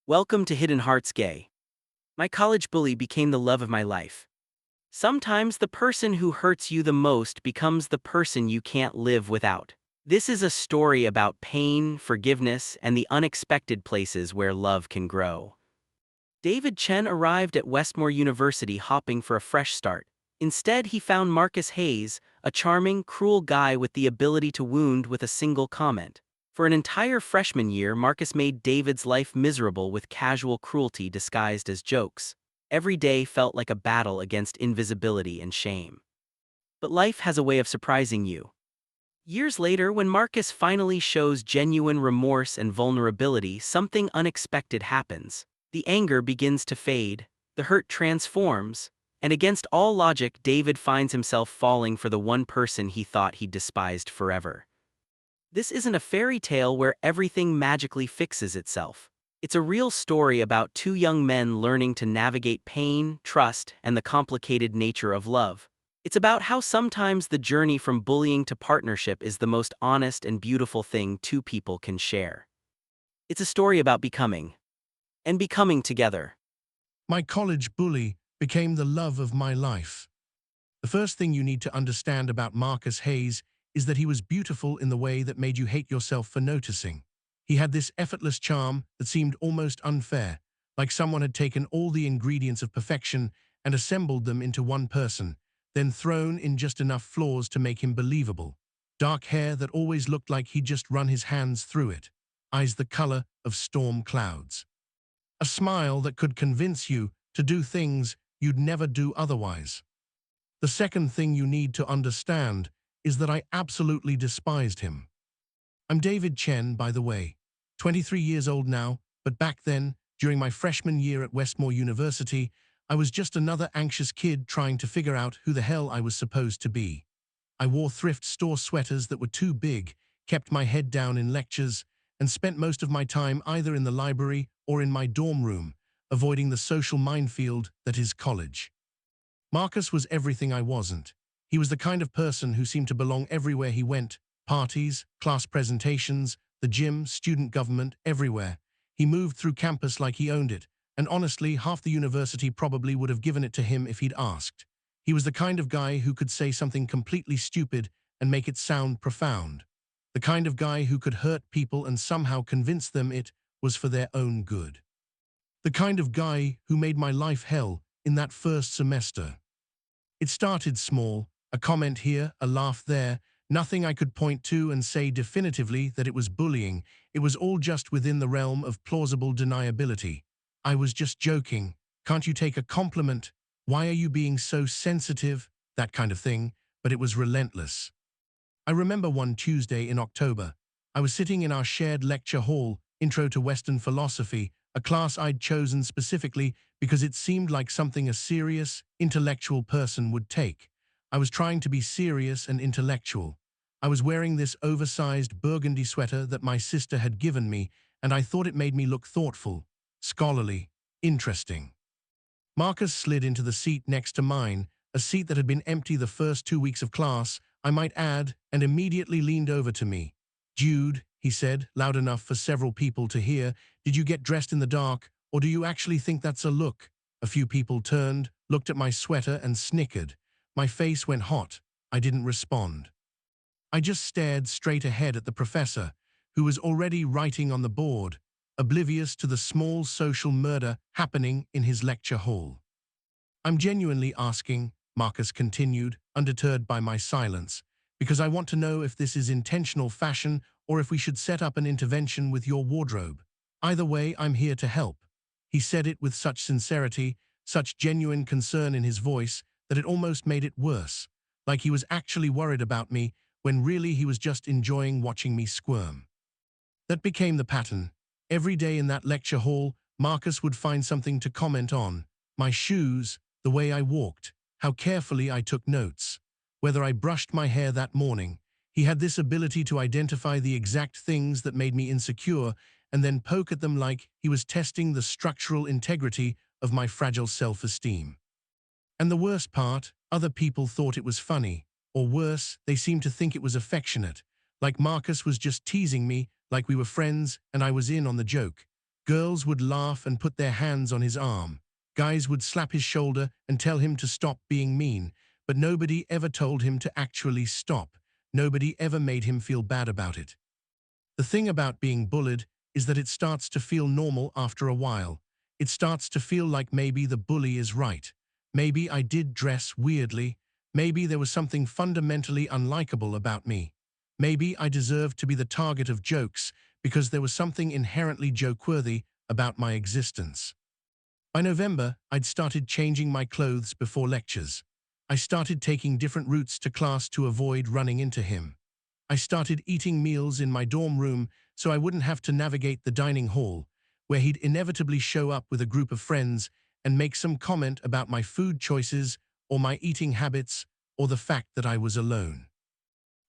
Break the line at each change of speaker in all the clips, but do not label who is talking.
Welcome to Hidden Hearts Gay. My college bully became the love of my life. Sometimes the person who hurts you the most becomes the person you can't live without. This is a story about pain, forgiveness, and the unexpected places where love can grow. David Chen arrived at Westmore University hoping for a fresh start. Instead, he found Marcus Hayes, a charming, cruel guy with the ability to wound with a single comment. For an entire freshman year, Marcus made David's life miserable with casual cruelty disguised as jokes. Every day felt like a battle against invisibility and shame. But life has a way of surprising you. Years later, when Marcus finally shows genuine remorse and vulnerability, something unexpected happens. The anger begins to fade, the hurt transforms, and against all logic, David finds himself falling for the one person he thought he despised forever. This isn't a fairy tale where everything magically fixes itself. It's a real story about two young men learning to navigate pain, trust, and the complicated nature of love. It's about how sometimes the journey from bullying to partnership is the most honest and beautiful thing two people can share. It's a story about becoming and becoming together.
My college bully became the love of my life. The first thing you need to understand about Marcus Hayes is that he was beautiful in the way that made you hate yourself for noticing. He had this effortless charm that seemed almost unfair, like someone had taken all the ingredients of perfection and assembled them into one person, then thrown in just enough flaws to make him believable. Dark hair that always looked like he'd just run his hands through it. Eyes the color of storm clouds. A smile that could convince you to do things you'd never do otherwise. The second thing you need to understand is that I absolutely despised him. I'm David Chen, by the way, 23 years old now, but back then, during my freshman year at Westmore University, I was just another anxious kid trying to figure out who the hell I was supposed to be. I wore thrift store sweaters that were too big, kept my head down in lectures, and spent most of my time either in the library or in my dorm room, avoiding the social minefield that is college. Marcus was everything I wasn't. He was the kind of person who seemed to belong everywhere he went: parties, class presentations, the gym, student government, everywhere. He moved through campus like he owned it, and honestly, half the university probably would have given it to him if he'd asked. He was the kind of guy who could say something completely stupid and make it sound profound. The kind of guy who could hurt people and somehow convince them it was for their own good. The kind of guy who made my life hell in that first semester. It started small, a comment here, a laugh there, nothing I could point to and say definitively that it was bullying. It was all just within the realm of plausible deniability. I was just joking. Can't you take a compliment? Why are you being so sensitive? That kind of thing, but it was relentless. I remember one Tuesday in October. I was sitting in our shared lecture hall, Intro to Western Philosophy, a class I'd chosen specifically because it seemed like something a serious, intellectual person would take. I was trying to be serious and intellectual. I was wearing this oversized burgundy sweater that my sister had given me, and I thought it made me look thoughtful, scholarly, interesting. Marcus slid into the seat next to mine, a seat that had been empty the first 2 weeks of class, I might add, and immediately leaned over to me. "Jude," he said, loud enough for several people to hear, "did you get dressed in the dark, or do you actually think that's a look?" A few people turned, looked at my sweater, and snickered. My face went hot. I didn't respond. I just stared straight ahead at the professor, who was already writing on the board, oblivious to the small social murder happening in his lecture hall. "I'm genuinely asking," Marcus continued, undeterred by my silence, "because I want to know if this is intentional fashion or if we should set up an intervention with your wardrobe. Either way, I'm here to help." He said it with such sincerity, such genuine concern in his voice, that it almost made it worse, like he was actually worried about me when really he was just enjoying watching me squirm. That became the pattern. Every day in that lecture hall, Marcus would find something to comment on: my shoes, the way I walked, how carefully I took notes, whether I brushed my hair that morning. He had this ability to identify the exact things that made me insecure and then poke at them like he was testing the structural integrity of my fragile self-esteem. And the worst part, other people thought it was funny, or worse, they seemed to think it was affectionate, like Marcus was just teasing me, like we were friends and I was in on the joke. Girls would laugh and put their hands on his arm. Guys would slap his shoulder and tell him to stop being mean, but nobody ever told him to actually stop. Nobody ever made him feel bad about it. The thing about being bullied is that it starts to feel normal after a while. It starts to feel like maybe the bully is right. Maybe I did dress weirdly. Maybe there was something fundamentally unlikable about me. Maybe I deserved to be the target of jokes because there was something inherently joke-worthy about my existence. By November, I'd started changing my clothes before lectures. I started taking different routes to class to avoid running into him. I started eating meals in my dorm room so I wouldn't have to navigate the dining hall, where he'd inevitably show up with a group of friends and make some comment about my food choices or my eating habits or the fact that I was alone.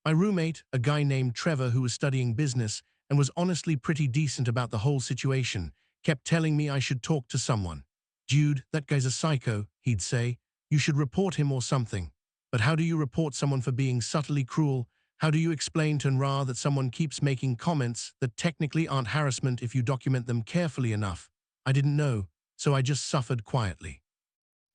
My roommate, a guy named Trevor who was studying business and was honestly pretty decent about the whole situation, kept telling me I should talk to someone. "Dude, that guy's a psycho," he'd say. "You should report him or something." But how do you report someone for being subtly cruel? How do you explain to Nra that someone keeps making comments that technically aren't harassment if you document them carefully enough? I didn't know, so I just suffered quietly.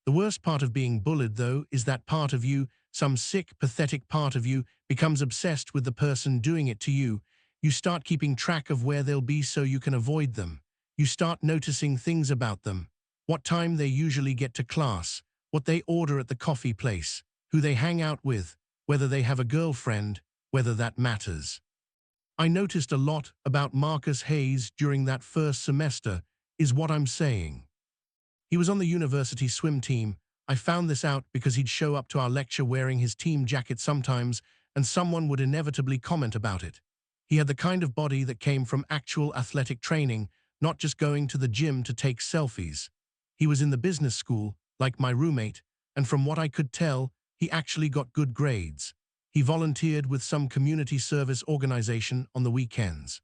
The worst part of being bullied, though, is that part of you, some sick, pathetic part of you, becomes obsessed with the person doing it to you. You start keeping track of where they'll be so you can avoid them. You start noticing things about them. What time they usually get to class, what they order at the coffee place, who they hang out with, whether they have a girlfriend, whether that matters. I noticed a lot about Marcus Hayes during that first semester, is what I'm saying. He was on the university swim team. I found this out because he'd show up to our lecture wearing his team jacket sometimes, and someone would inevitably comment about it. He had the kind of body that came from actual athletic training, not just going to the gym to take selfies. He was in the business school, like my roommate, and from what I could tell, he actually got good grades. He volunteered with some community service organization on the weekends.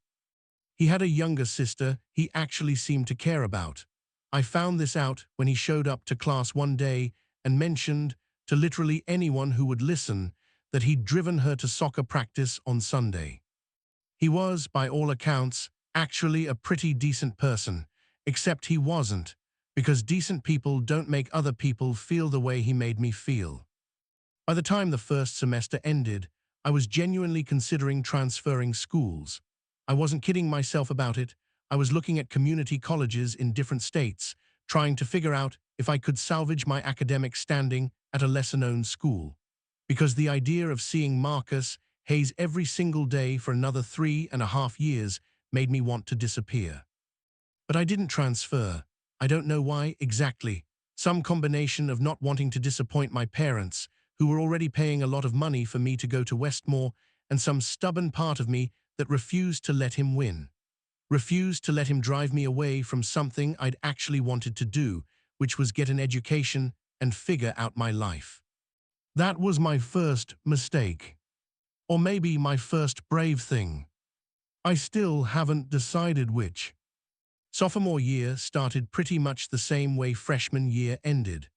He had a younger sister he actually seemed to care about. I found this out when he showed up to class one day and mentioned to literally anyone who would listen that he'd driven her to soccer practice on Sunday. He was, by all accounts, actually a pretty decent person, except he wasn't, because decent people don't make other people feel the way he made me feel. By the time the first semester ended, I was genuinely considering transferring schools. I wasn't kidding myself about it. I was looking at community colleges in different states, trying to figure out if I could salvage my academic standing at a lesser-known school. Because the idea of seeing Marcus Hayes every single day for another 3.5 years made me want to disappear. But I didn't transfer. I don't know why exactly. Some combination of not wanting to disappoint my parents, who were already paying a lot of money for me to go to Westmore, and some stubborn part of me that refused to let him win. Refused to let him drive me away from something I'd actually wanted to do, which was get an education and figure out my life. That was my first mistake. Or maybe my first brave thing. I still haven't decided which. Sophomore year started pretty much the same way freshman year ended.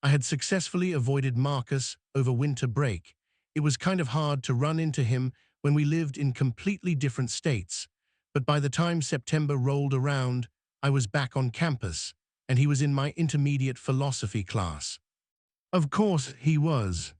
I had successfully avoided Marcus over winter break. It was kind of hard to run into him when we lived in completely different states, but by the time September rolled around, I was back on campus, and he was in my intermediate philosophy class. Of course he was.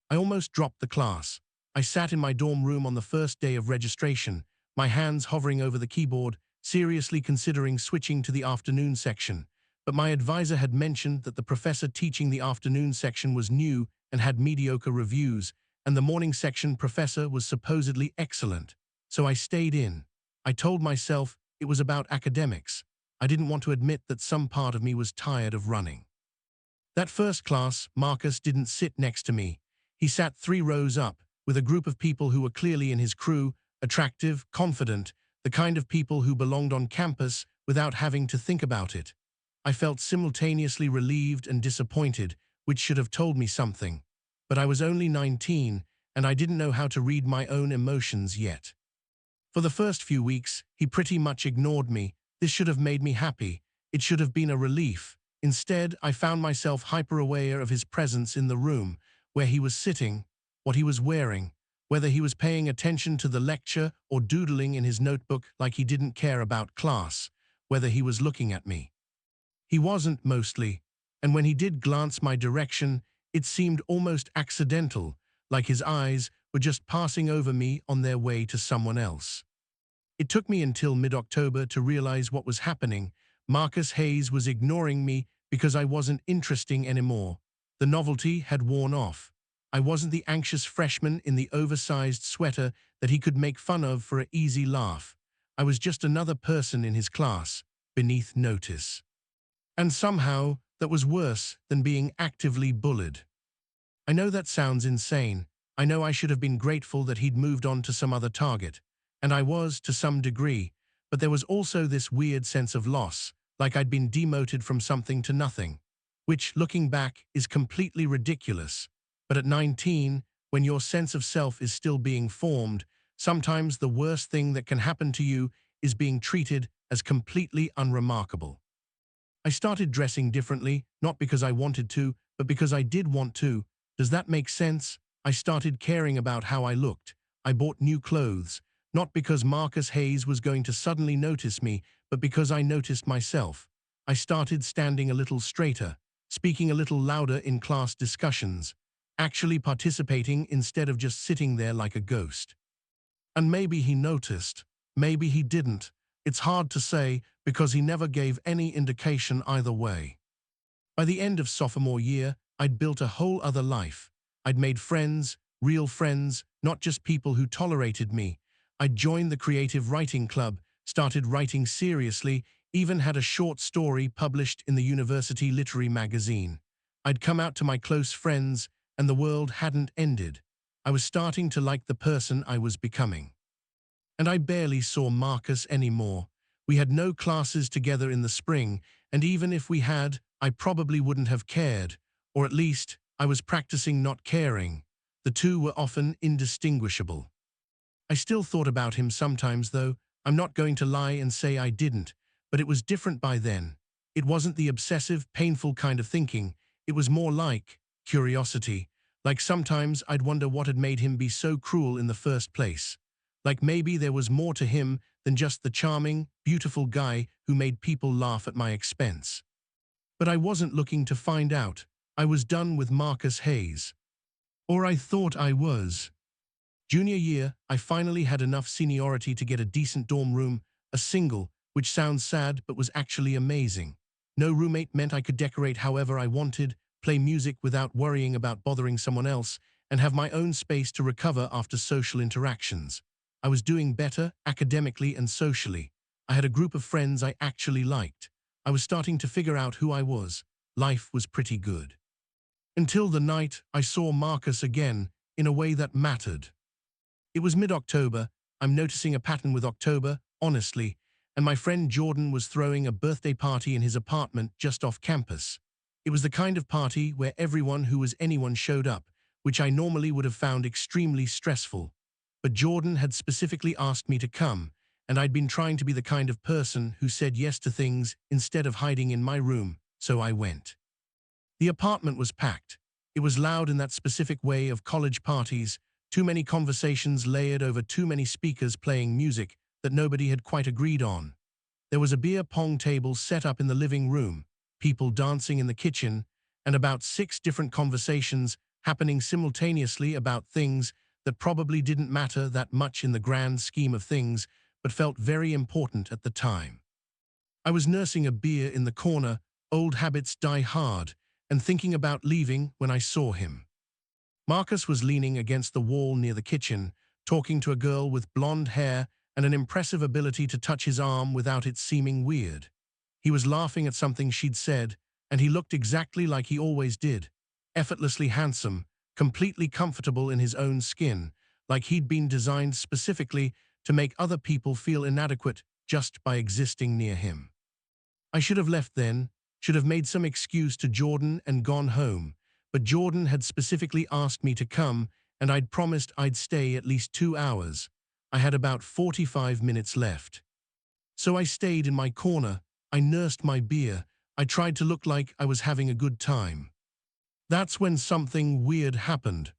I almost dropped the class. I sat in my dorm room on the first day of registration, my hands hovering over the keyboard, seriously considering switching to the afternoon section. But my advisor had mentioned that the professor teaching the afternoon section was new and had mediocre reviews, and the morning section professor was supposedly excellent. So I stayed in. I told myself it was about academics. I didn't want to admit that some part of me was tired of running. That first class, Marcus didn't sit next to me. He sat 3 rows up, with a group of people who were clearly in his crew, attractive, confident, the kind of people who belonged on campus without having to think about it. I felt simultaneously relieved and disappointed, which should have told me something. But I was only 19, and I didn't know how to read my own emotions yet. For the first few weeks, he pretty much ignored me. This should have made me happy. It should have been a relief. Instead, I found myself hyper-aware of his presence in the room, where he was sitting, what he was wearing, whether he was paying attention to the lecture or doodling in his notebook like he didn't care about class, whether he was looking at me. He wasn't mostly, and when he did glance my direction, it seemed almost accidental, like his eyes were just passing over me on their way to someone else. It took me until mid-October to realize what was happening. Marcus Hayes was ignoring me because I wasn't interesting anymore. The novelty had worn off. I wasn't the anxious freshman in the oversized sweater that he could make fun of for an easy laugh. I was just another person in his class, beneath notice. And somehow, that was worse than being actively bullied. I know that sounds insane. I know I should have been grateful that he'd moved on to some other target. And I was, to some degree. But there was also this weird sense of loss, like I'd been demoted from something to nothing. Which, looking back, is completely ridiculous. But at 19, when your sense of self is still being formed, sometimes the worst thing that can happen to you is being treated as completely unremarkable. I started dressing differently, not because I wanted to, but because I did want to. Does that make sense? I started caring about how I looked. I bought new clothes, not because Marcus Hayes was going to suddenly notice me, but because I noticed myself. I started standing a little straighter, speaking a little louder in class discussions, actually participating instead of just sitting there like a ghost. And maybe he noticed, maybe he didn't. It's hard to say because he never gave any indication either way. By the end of sophomore year, I'd built a whole other life. I'd made friends, real friends, not just people who tolerated me. I'd joined the creative writing club, started writing seriously, even had a short story published in the university literary magazine. I'd come out to my close friends, and the world hadn't ended. I was starting to like the person I was becoming. And I barely saw Marcus anymore. We had no classes together in the spring, and even if we had, I probably wouldn't have cared, or at least, I was practicing not caring. The two were often indistinguishable. I still thought about him sometimes, though. I'm not going to lie and say I didn't, but it was different by then. It wasn't the obsessive, painful kind of thinking. It was more like curiosity. Like sometimes I'd wonder what had made him be so cruel in the first place. Like maybe there was more to him than just the charming, beautiful guy who made people laugh at my expense. But I wasn't looking to find out. I was done with Marcus Hayes. Or I thought I was. Junior year, I finally had enough seniority to get a decent dorm room, a single, which sounds sad but was actually amazing. No roommate meant I could decorate however I wanted, play music without worrying about bothering someone else, and have my own space to recover after social interactions. I was doing better, academically and socially. I had a group of friends I actually liked. I was starting to figure out who I was. Life was pretty good. Until the night I saw Marcus again, in a way that mattered. It was mid-October. I'm noticing a pattern with October, honestly, and my friend Jordan was throwing a birthday party in his apartment just off campus. It was the kind of party where everyone who was anyone showed up, which I normally would have found extremely stressful. But Jordan had specifically asked me to come, and I'd been trying to be the kind of person who said yes to things instead of hiding in my room, so I went. The apartment was packed. It was loud in that specific way of college parties, too many conversations layered over too many speakers playing music that nobody had quite agreed on. There was a beer pong table set up in the living room, people dancing in the kitchen, and about 6 different conversations happening simultaneously about things that probably didn't matter that much in the grand scheme of things, but felt very important at the time. I was nursing a beer in the corner, old habits die hard, and thinking about leaving when I saw him. Marcus was leaning against the wall near the kitchen, talking to a girl with blonde hair and an impressive ability to touch his arm without it seeming weird. He was laughing at something she'd said, and he looked exactly like he always did, effortlessly handsome, completely comfortable in his own skin, like he'd been designed specifically to make other people feel inadequate just by existing near him. I should have left then, should have made some excuse to Jordan and gone home, but Jordan had specifically asked me to come, and I'd promised I'd stay at least 2 hours. I had about 45 minutes left. So I stayed in my corner, I nursed my beer, I tried to look like I was having a good time. That's when something weird happened.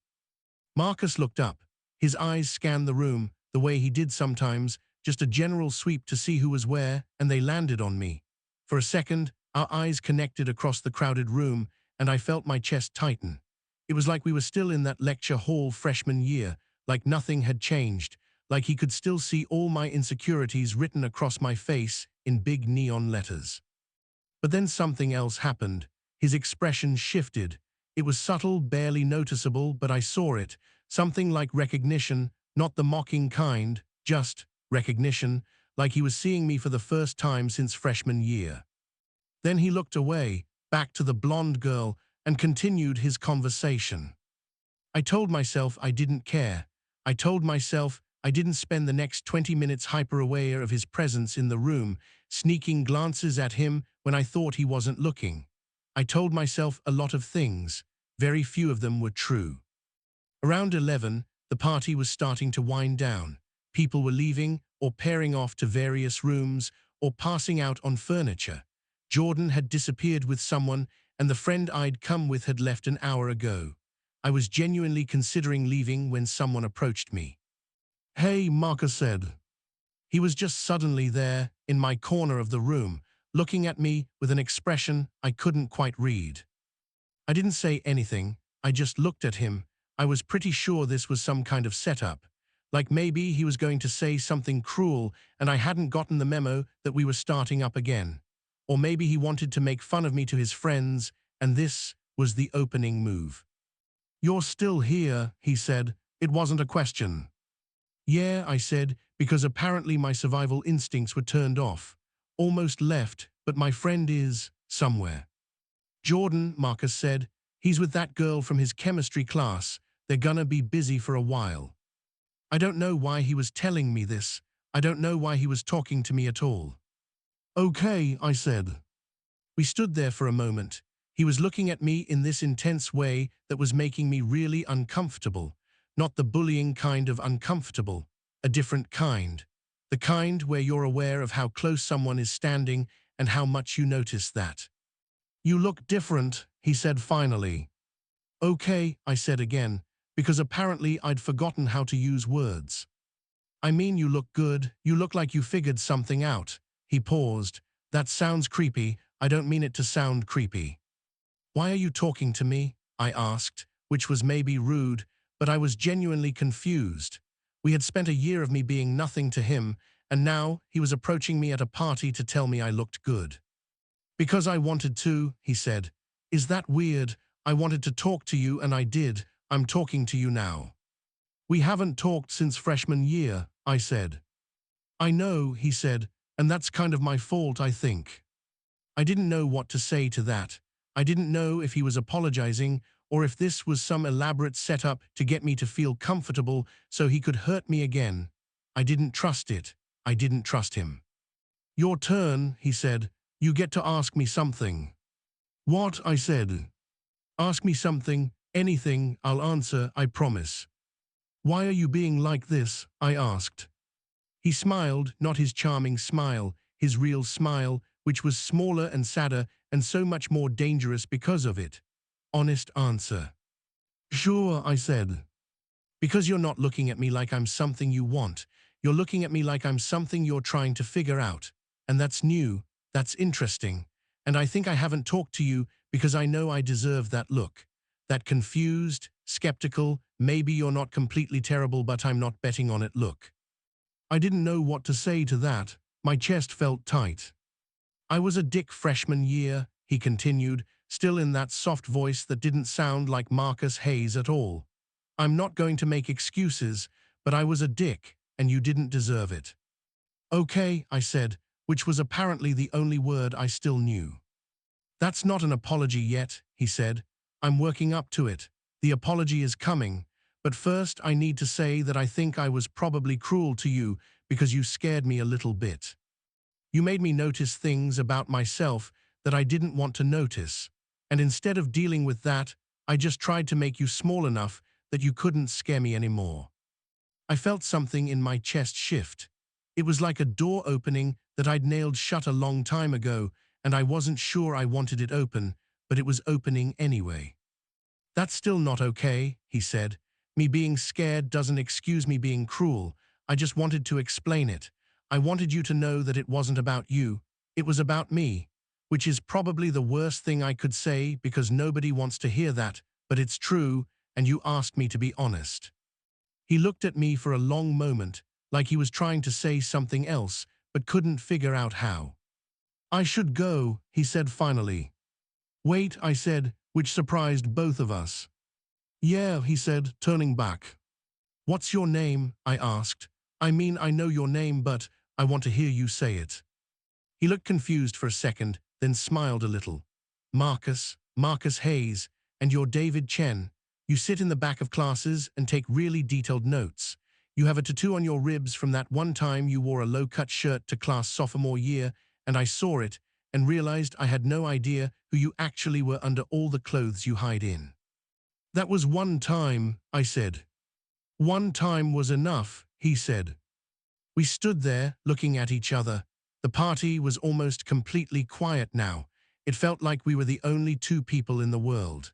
Marcus looked up. His eyes scanned the room, the way he did sometimes, just a general sweep to see who was where, and they landed on me. For a second, our eyes connected across the crowded room, and I felt my chest tighten. It was like we were still in that lecture hall freshman year, like nothing had changed, like he could still see all my insecurities written across my face in big neon letters. But then something else happened. His expression shifted. It was subtle, barely noticeable, but I saw it. Something like recognition, not the mocking kind, just recognition, like he was seeing me for the first time since freshman year. Then he looked away, back to the blonde girl, and continued his conversation. I told myself I didn't care. I told myself I didn't spend the next 20 minutes hyper-aware of his presence in the room, sneaking glances at him when I thought he wasn't looking. I told myself a lot of things. Very few of them were true. Around 11, the party was starting to wind down. People were leaving or pairing off to various rooms or passing out on furniture. Jordan had disappeared with someone, and the friend I'd come with had left an hour ago. I was genuinely considering leaving when someone approached me. "Hey," Marcus said. He was just suddenly there, in my corner of the room, looking at me with an expression I couldn't quite read. I didn't say anything, I just looked at him. I was pretty sure this was some kind of setup. Like maybe he was going to say something cruel and I hadn't gotten the memo that we were starting up again. Or maybe he wanted to make fun of me to his friends, and this was the opening move. "You're still here," he said. It wasn't a question. "Yeah," I said, because apparently my survival instincts were turned off. "Almost left, but my friend is somewhere." "Jordan," Marcus said. "He's with that girl from his chemistry class. They're gonna be busy for a while." I don't know why he was telling me this. I don't know why he was talking to me at all. "Okay," I said. We stood there for a moment. He was looking at me in this intense way that was making me really uncomfortable. Not the bullying kind of uncomfortable, a different kind. The kind where you're aware of how close someone is standing and how much you notice that. "You look different," he said finally. "Okay," I said again, because apparently I'd forgotten how to use words. "I mean, you look good. You look like you figured something out." He paused. "That sounds creepy. I don't mean it to sound creepy." "Why are you talking to me?" I asked, which was maybe rude, but I was genuinely confused. We had spent a year of me being nothing to him, and now he was approaching me at a party to tell me I looked good. "Because I wanted to," he said. "Is that weird? I wanted to talk to you and I did. I'm talking to you now." "We haven't talked since freshman year," I said. "I know," he said, "and that's kind of my fault, I think." I didn't know what to say to that. I didn't know if he was apologizing or if this was some elaborate setup to get me to feel comfortable so he could hurt me again. I didn't trust it. I didn't trust him. "Your turn," he said. "You get to ask me something." "What?" I said. "Ask me something, anything, I'll answer, I promise." "Why are you being like this?" I asked. He smiled, not his charming smile, his real smile, which was smaller and sadder and so much more dangerous because of it. Honest answer. "Sure," I said. "Because you're not looking at me like I'm something you want. You're looking at me like I'm something you're trying to figure out. And that's new, that's interesting. And I think I haven't talked to you because I know I deserve that look. That confused, skeptical, maybe you're not completely terrible but I'm not betting on it look." I didn't know what to say to that. My chest felt tight. "I was a dick freshman year," he continued, still in that soft voice that didn't sound like Marcus Hayes at all. "I'm not going to make excuses, but I was a dick, and you didn't deserve it." "Okay," I said, which was apparently the only word I still knew. "That's not an apology yet," he said. "I'm working up to it. The apology is coming. But first I need to say that I think I was probably cruel to you because you scared me a little bit. You made me notice things about myself that I didn't want to notice. And instead of dealing with that, I just tried to make you small enough that you couldn't scare me anymore." I felt something in my chest shift. It was like a door opening that I'd nailed shut a long time ago, and I wasn't sure I wanted it open, but it was opening anyway. "That's still not okay," he said. "Me being scared doesn't excuse me being cruel. I just wanted to explain it. I wanted you to know that it wasn't about you, it was about me, which is probably the worst thing I could say because nobody wants to hear that, but it's true, and you asked me to be honest. He looked at me for a long moment, like he was trying to say something else, but couldn't figure out how. I should go, he said finally. Wait, I said, which surprised both of us. Yeah, he said, turning back. What's your name? I asked. I mean, I know your name, but I want to hear you say it. He looked confused for a second, then smiled a little. Marcus Hayes, and you're David Chen. You sit in the back of classes and take really detailed notes. You have a tattoo on your ribs from that one time you wore a low-cut shirt to class sophomore year, and I saw it and realized I had no idea who you actually were under all the clothes you hide in. That was one time, I said. One time was enough, he said. We stood there, looking at each other. The party was almost completely quiet now. It felt like we were the only two people in the world.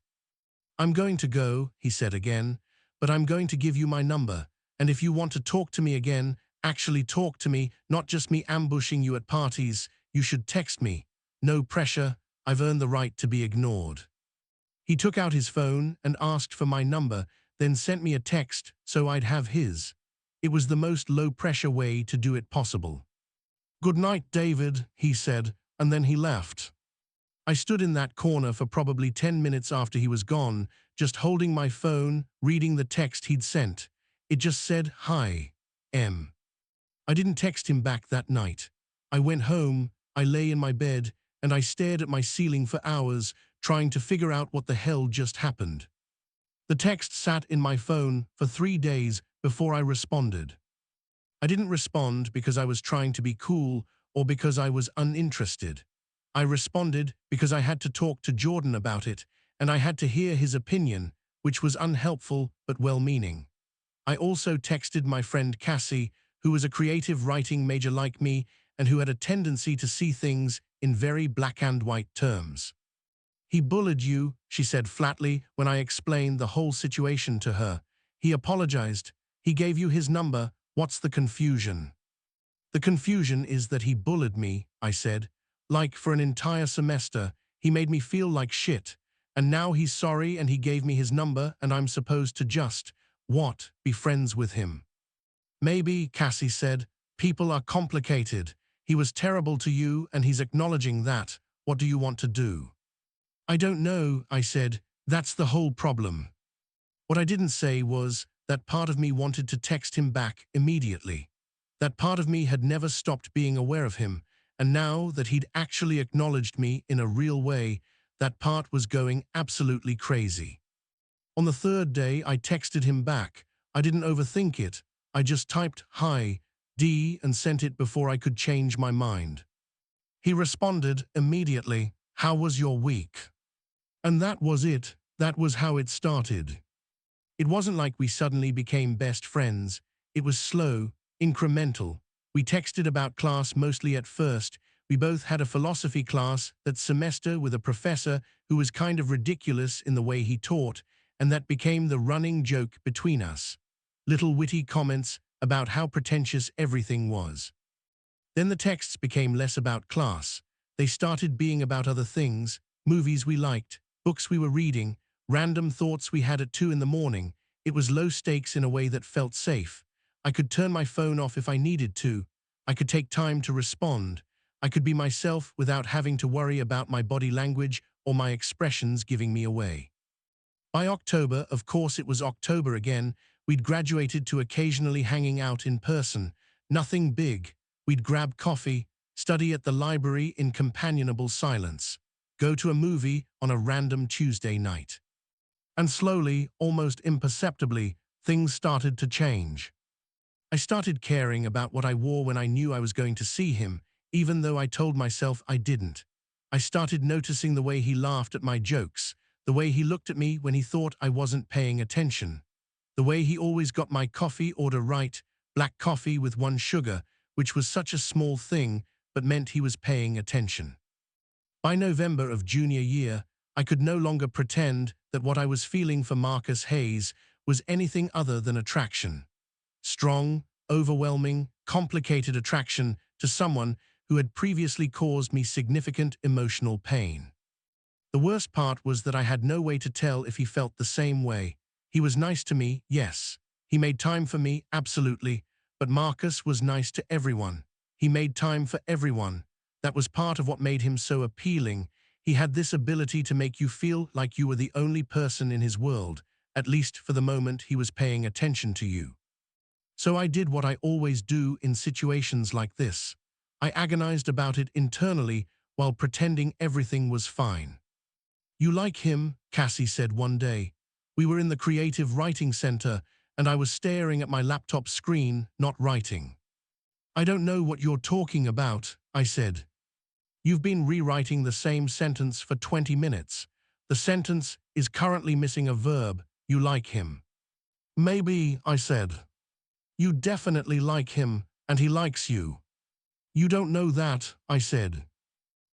I'm going to go, he said again, but I'm going to give you my number, and if you want to talk to me again, actually talk to me, not just me ambushing you at parties, you should text me. No pressure, I've earned the right to be ignored. He took out his phone and asked for my number, then sent me a text so I'd have his. It was the most low-pressure way to do it possible. Good night, David, he said, and then he left. I stood in that corner for probably 10 minutes after he was gone, just holding my phone, reading the text he'd sent. It just said, Hi, M. I didn't text him back that night. I went home, I lay in my bed, and I stared at my ceiling for hours, trying to figure out what the hell just happened. The text sat in my phone for 3 days before I responded. I didn't respond because I was trying to be cool or because I was uninterested. I responded because I had to talk to Jordan about it, and I had to hear his opinion, which was unhelpful but well-meaning. I also texted my friend Cassie, who was a creative writing major like me and who had a tendency to see things in very black and white terms. He bullied you, she said flatly when I explained the whole situation to her. He apologized. He gave you his number. What's the confusion? The confusion is that he bullied me, I said. Like for an entire semester, he made me feel like shit. And now he's sorry and he gave me his number and I'm supposed to just, what, be friends with him? Maybe, Cassie said, people are complicated. He was terrible to you and he's acknowledging that. What do you want to do? I don't know, I said. That's the whole problem. What I didn't say was that part of me wanted to text him back immediately. That part of me had never stopped being aware of him, and now that he'd actually acknowledged me in a real way, that part was going absolutely crazy. On the third day, I texted him back. I didn't overthink it. I just typed, Hi, D, and sent it before I could change my mind. He responded immediately, How was your week? And that was it. That was how it started. It wasn't like we suddenly became best friends. It was slow, incremental. We texted about class mostly at first. We both had a philosophy class that semester with a professor who was kind of ridiculous in the way he taught, and that became the running joke between us. Little witty comments about how pretentious everything was. Then the texts became less about class. They started being about other things, movies we liked, books we were reading, random thoughts we had at 2 in the morning. It was low stakes in a way that felt safe. I could turn my phone off if I needed to. I could take time to respond. I could be myself without having to worry about my body language or my expressions giving me away. By October, of course it was October again, we'd graduated to occasionally hanging out in person. Nothing big. We'd grab coffee, study at the library in companionable silence, go to a movie on a random Tuesday night. And slowly, almost imperceptibly, things started to change. I started caring about what I wore when I knew I was going to see him, even though I told myself I didn't. I started noticing the way he laughed at my jokes, the way he looked at me when he thought I wasn't paying attention, the way he always got my coffee order right, black coffee with 1 sugar, which was such a small thing but meant he was paying attention. By November of junior year, I could no longer pretend that what I was feeling for Marcus Hayes was anything other than attraction. Strong, overwhelming, complicated attraction to someone who had previously caused me significant emotional pain. The worst part was that I had no way to tell if he felt the same way. He was nice to me, yes. He made time for me, absolutely. But Marcus was nice to everyone. He made time for everyone. That was part of what made him so appealing. He had this ability to make you feel like you were the only person in his world, at least for the moment he was paying attention to you. So I did what I always do in situations like this. I agonized about it internally while pretending everything was fine. "You like him," Cassie said one day. We were in the creative writing center, and I was staring at my laptop screen, not writing. "I don't know what you're talking about," I said. "You've been rewriting the same sentence for 20 minutes. The sentence is currently missing a verb. You like him." "Maybe," I said. "You definitely like him, and he likes you." "You don't know that," I said.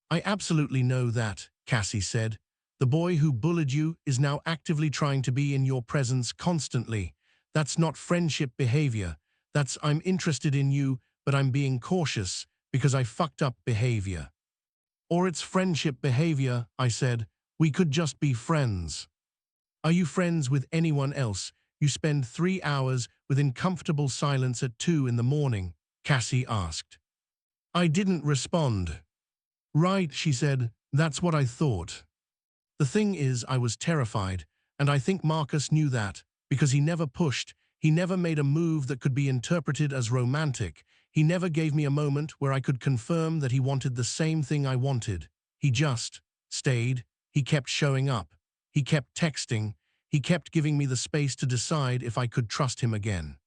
"I absolutely know that," Cassie said. "The boy who bullied you is now actively trying to be in your presence constantly. That's not friendship behavior. That's I'm interested in you, but I'm being cautious because I fucked up behavior." "Or it's friendship behavior," I said. "We could just be friends." "Are you friends with anyone else you spend 3 hours within comfortable silence at 2 in the morning?" Cassie asked. I didn't respond. "Right," she said. "That's what I thought." The thing is, I was terrified, and I think Marcus knew that, because he never pushed, he never made a move that could be interpreted as romantic, he never gave me a moment where I could confirm that he wanted the same thing I wanted. He just stayed, he kept showing up, he kept texting, he kept giving me the space to decide if I could trust him again.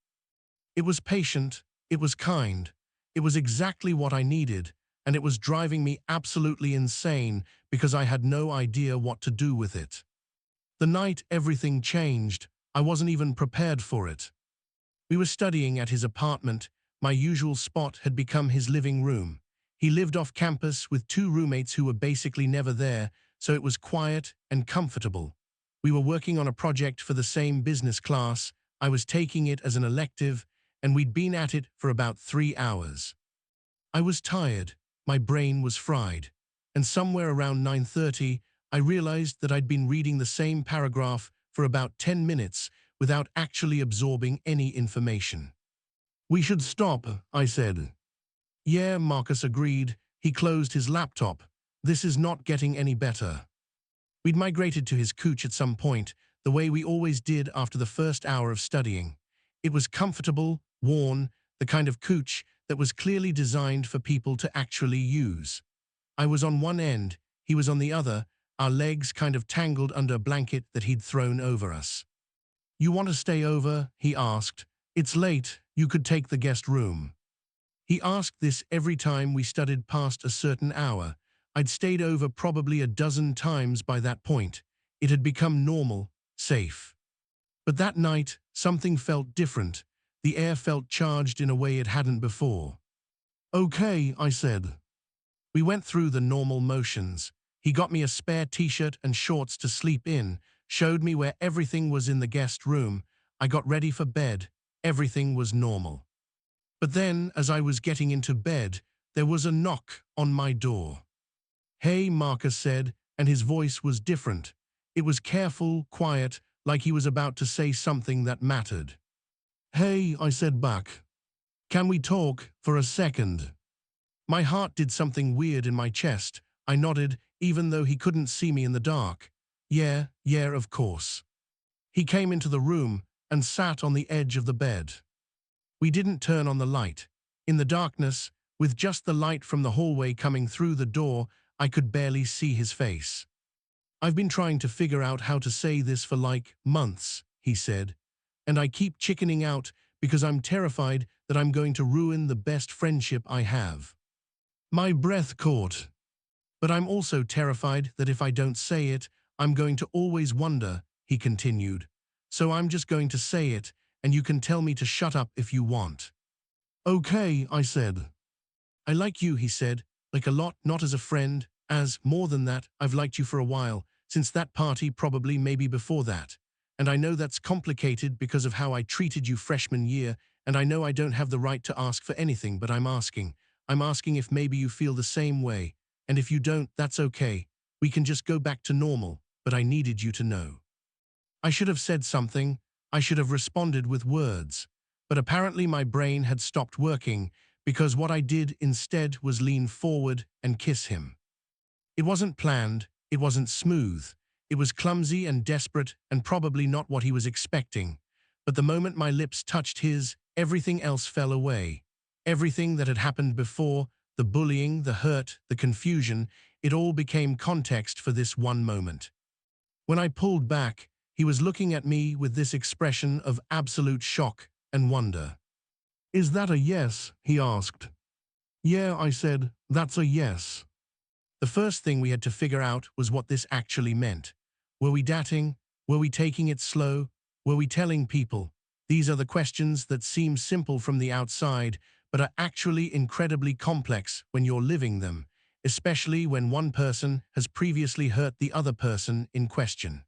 It was patient, it was kind, it was exactly what I needed, and it was driving me absolutely insane because I had no idea what to do with it. The night everything changed, I wasn't even prepared for it. We were studying at his apartment. My usual spot had become his living room. He lived off campus with 2 roommates who were basically never there, so it was quiet and comfortable. We were working on a project for the same business class. I was taking it as an elective, and we'd been at it for about 3 hours. I was tired, my brain was fried, and somewhere around 9:30, I realized that I'd been reading the same paragraph for about 10 minutes without actually absorbing any information. "We should stop," I said. "Yeah," Marcus agreed. He closed his laptop. "This is not getting any better." We'd migrated to his couch at some point, the way we always did after the first hour of studying. It was comfortable, worn, the kind of couch that was clearly designed for people to actually use. I was on one end, he was on the other, our legs kind of tangled under a blanket that he'd thrown over us. "You want to stay over?" he asked. "It's late, you could take the guest room." He asked this every time we studied past a certain hour. I'd stayed over probably a dozen times by that point. It had become normal, safe. But that night, something felt different. The air felt charged in a way it hadn't before. "Okay," I said. We went through the normal motions. He got me a spare t-shirt and shorts to sleep in, showed me where everything was in the guest room. I got ready for bed. Everything was normal. But then, as I was getting into bed, there was a knock on my door. "Hey," Marcus said, and his voice was different. It was careful, quiet, like he was about to say something that mattered. "Hey," I said back. "Can we talk for a second?" My heart did something weird in my chest. I nodded, even though he couldn't see me in the dark. Yeah, of course." He came into the room and sat on the edge of the bed. We didn't turn on the light. In the darkness, with just the light from the hallway coming through the door, I could barely see his face. "I've been trying to figure out how to say this for like months," he said, "and I keep chickening out because I'm terrified that I'm going to ruin the best friendship I have." My breath caught. "But I'm also terrified that if I don't say it, I'm going to always wonder," he continued. "So I'm just going to say it, and you can tell me to shut up if you want." "Okay," I said. "I like you," he said, "like a lot, not as a friend, as, more than that, I've liked you for a while, since that party, probably maybe before that. And I know that's complicated because of how I treated you freshman year, And I know I don't have the right to ask for anything, but I'm asking. I'm asking if maybe you feel the same way. And if you don't, that's okay. We can just go back to normal, but I needed you to know. I should have said something. I should have responded with words. But apparently my brain had stopped working because what I did instead was lean forward and kiss him. It wasn't planned. It wasn't smooth. It was clumsy and desperate and probably not what he was expecting. But the moment my lips touched his, everything else fell away. Everything that had happened before, the bullying, the hurt, the confusion, it all became context for this one moment. When I pulled back, he was looking at me with this expression of absolute shock and wonder. "Is that a yes?" he asked. "Yeah," I said, "that's a yes." The first thing we had to figure out was what this actually meant. Were we dating? Were we taking it slow? Were we telling people? These are the questions that seem simple from the outside, but are actually incredibly complex when you're living them, especially when one person has previously hurt the other person in question.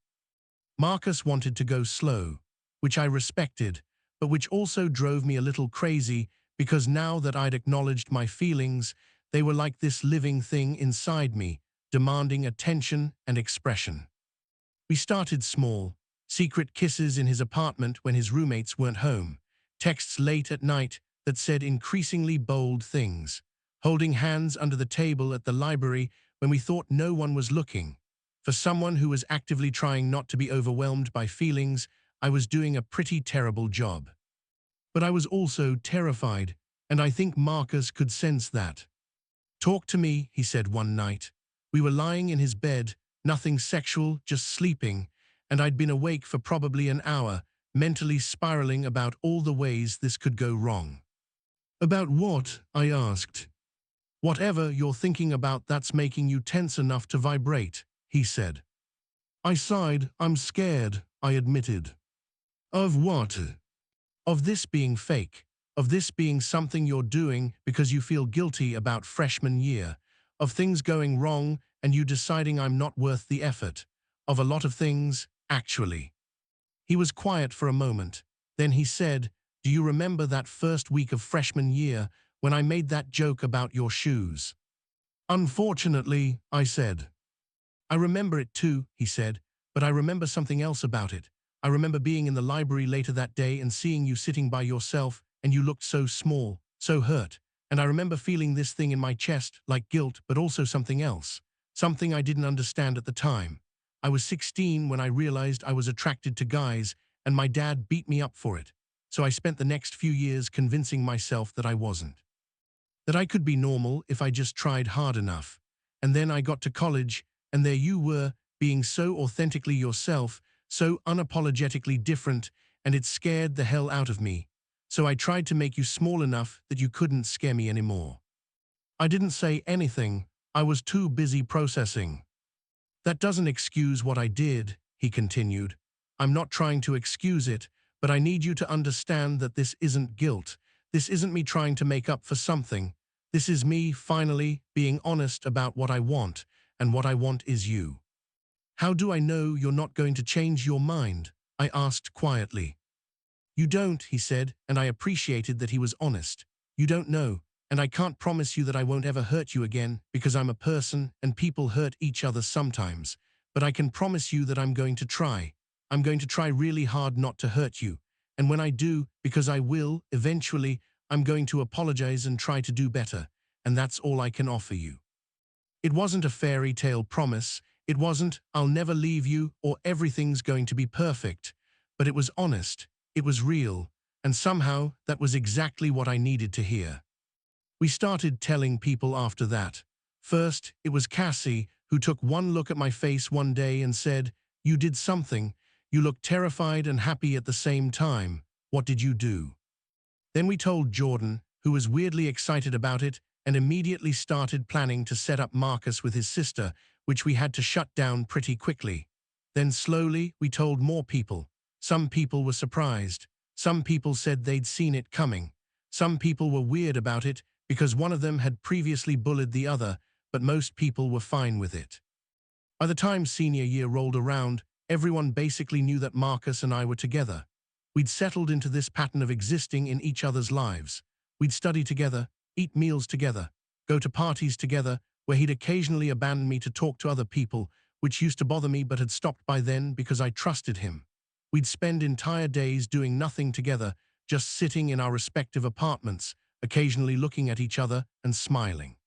Marcus wanted to go slow, which I respected, but which also drove me a little crazy because now that I'd acknowledged my feelings, they were like this living thing inside me, demanding attention and expression. We started small, secret kisses in his apartment when his roommates weren't home, texts late at night that said increasingly bold things, holding hands under the table at the library when we thought no one was looking. For someone who was actively trying not to be overwhelmed by feelings, I was doing a pretty terrible job. But I was also terrified, and I think Marcus could sense that. "Talk to me," he said one night. We were lying in his bed, nothing sexual, just sleeping, and I'd been awake for probably an hour, mentally spiraling about all the ways this could go wrong. "About what?" I asked. "Whatever you're thinking about that's making you tense enough to vibrate," he said. I sighed. "I'm scared," I admitted. "Of what?" "Of this being fake. Of this being something you're doing because you feel guilty about freshman year. Of things going wrong and you deciding I'm not worth the effort. Of a lot of things, actually." He was quiet for a moment. Then he said, "Do you remember that first week of freshman year when I made that joke about your shoes?" "Unfortunately," I said. "I remember it too," he said, "but I remember something else about it. I remember being in the library later that day and seeing you sitting by yourself, and you looked so small, so hurt. And I remember feeling this thing in my chest, like guilt, but also something else. Something I didn't understand at the time. I was 16 when I realized I was attracted to guys, and my dad beat me up for it. So I spent the next few years convincing myself that I wasn't. That I could be normal if I just tried hard enough. And then I got to college, and there you were, being so authentically yourself, so unapologetically different, and it scared the hell out of me. So I tried to make you small enough that you couldn't scare me anymore. I didn't say anything. I was too busy processing." "That doesn't excuse what I did," he continued. "I'm not trying to excuse it, but I need you to understand that this isn't guilt. This isn't me trying to make up for something. This is me finally being honest about what I want, and what I want is you." "How do I know you're not going to change your mind?" I asked quietly. "You don't," he said, and I appreciated that he was honest. "You don't know, and I can't promise you that I won't ever hurt you again, because I'm a person and people hurt each other sometimes. But I can promise you that I'm going to try. I'm going to try really hard not to hurt you. And when I do, because I will, eventually, I'm going to apologize and try to do better. And that's all I can offer you." It wasn't a fairy tale promise. It wasn't, "I'll never leave you," or "everything's going to be perfect." But it was honest. It was real. And somehow, that was exactly what I needed to hear. We started telling people after that. First, it was Cassie, who took one look at my face one day and said, "You did something. You looked terrified and happy at the same time. What did you do?" Then we told Jordan, who was weirdly excited about it, and immediately started planning to set up Marcus with his sister, which we had to shut down pretty quickly. Then slowly, we told more people. Some people were surprised. Some people said they'd seen it coming. Some people were weird about it because one of them had previously bullied the other, but most people were fine with it. By the time senior year rolled around, everyone basically knew that Marcus and I were together. We'd settled into this pattern of existing in each other's lives. We'd study together, eat meals together, go to parties together, where he'd occasionally abandon me to talk to other people, which used to bother me but had stopped by then because I trusted him. We'd spend entire days doing nothing together, just sitting in our respective apartments, occasionally looking at each other and smiling.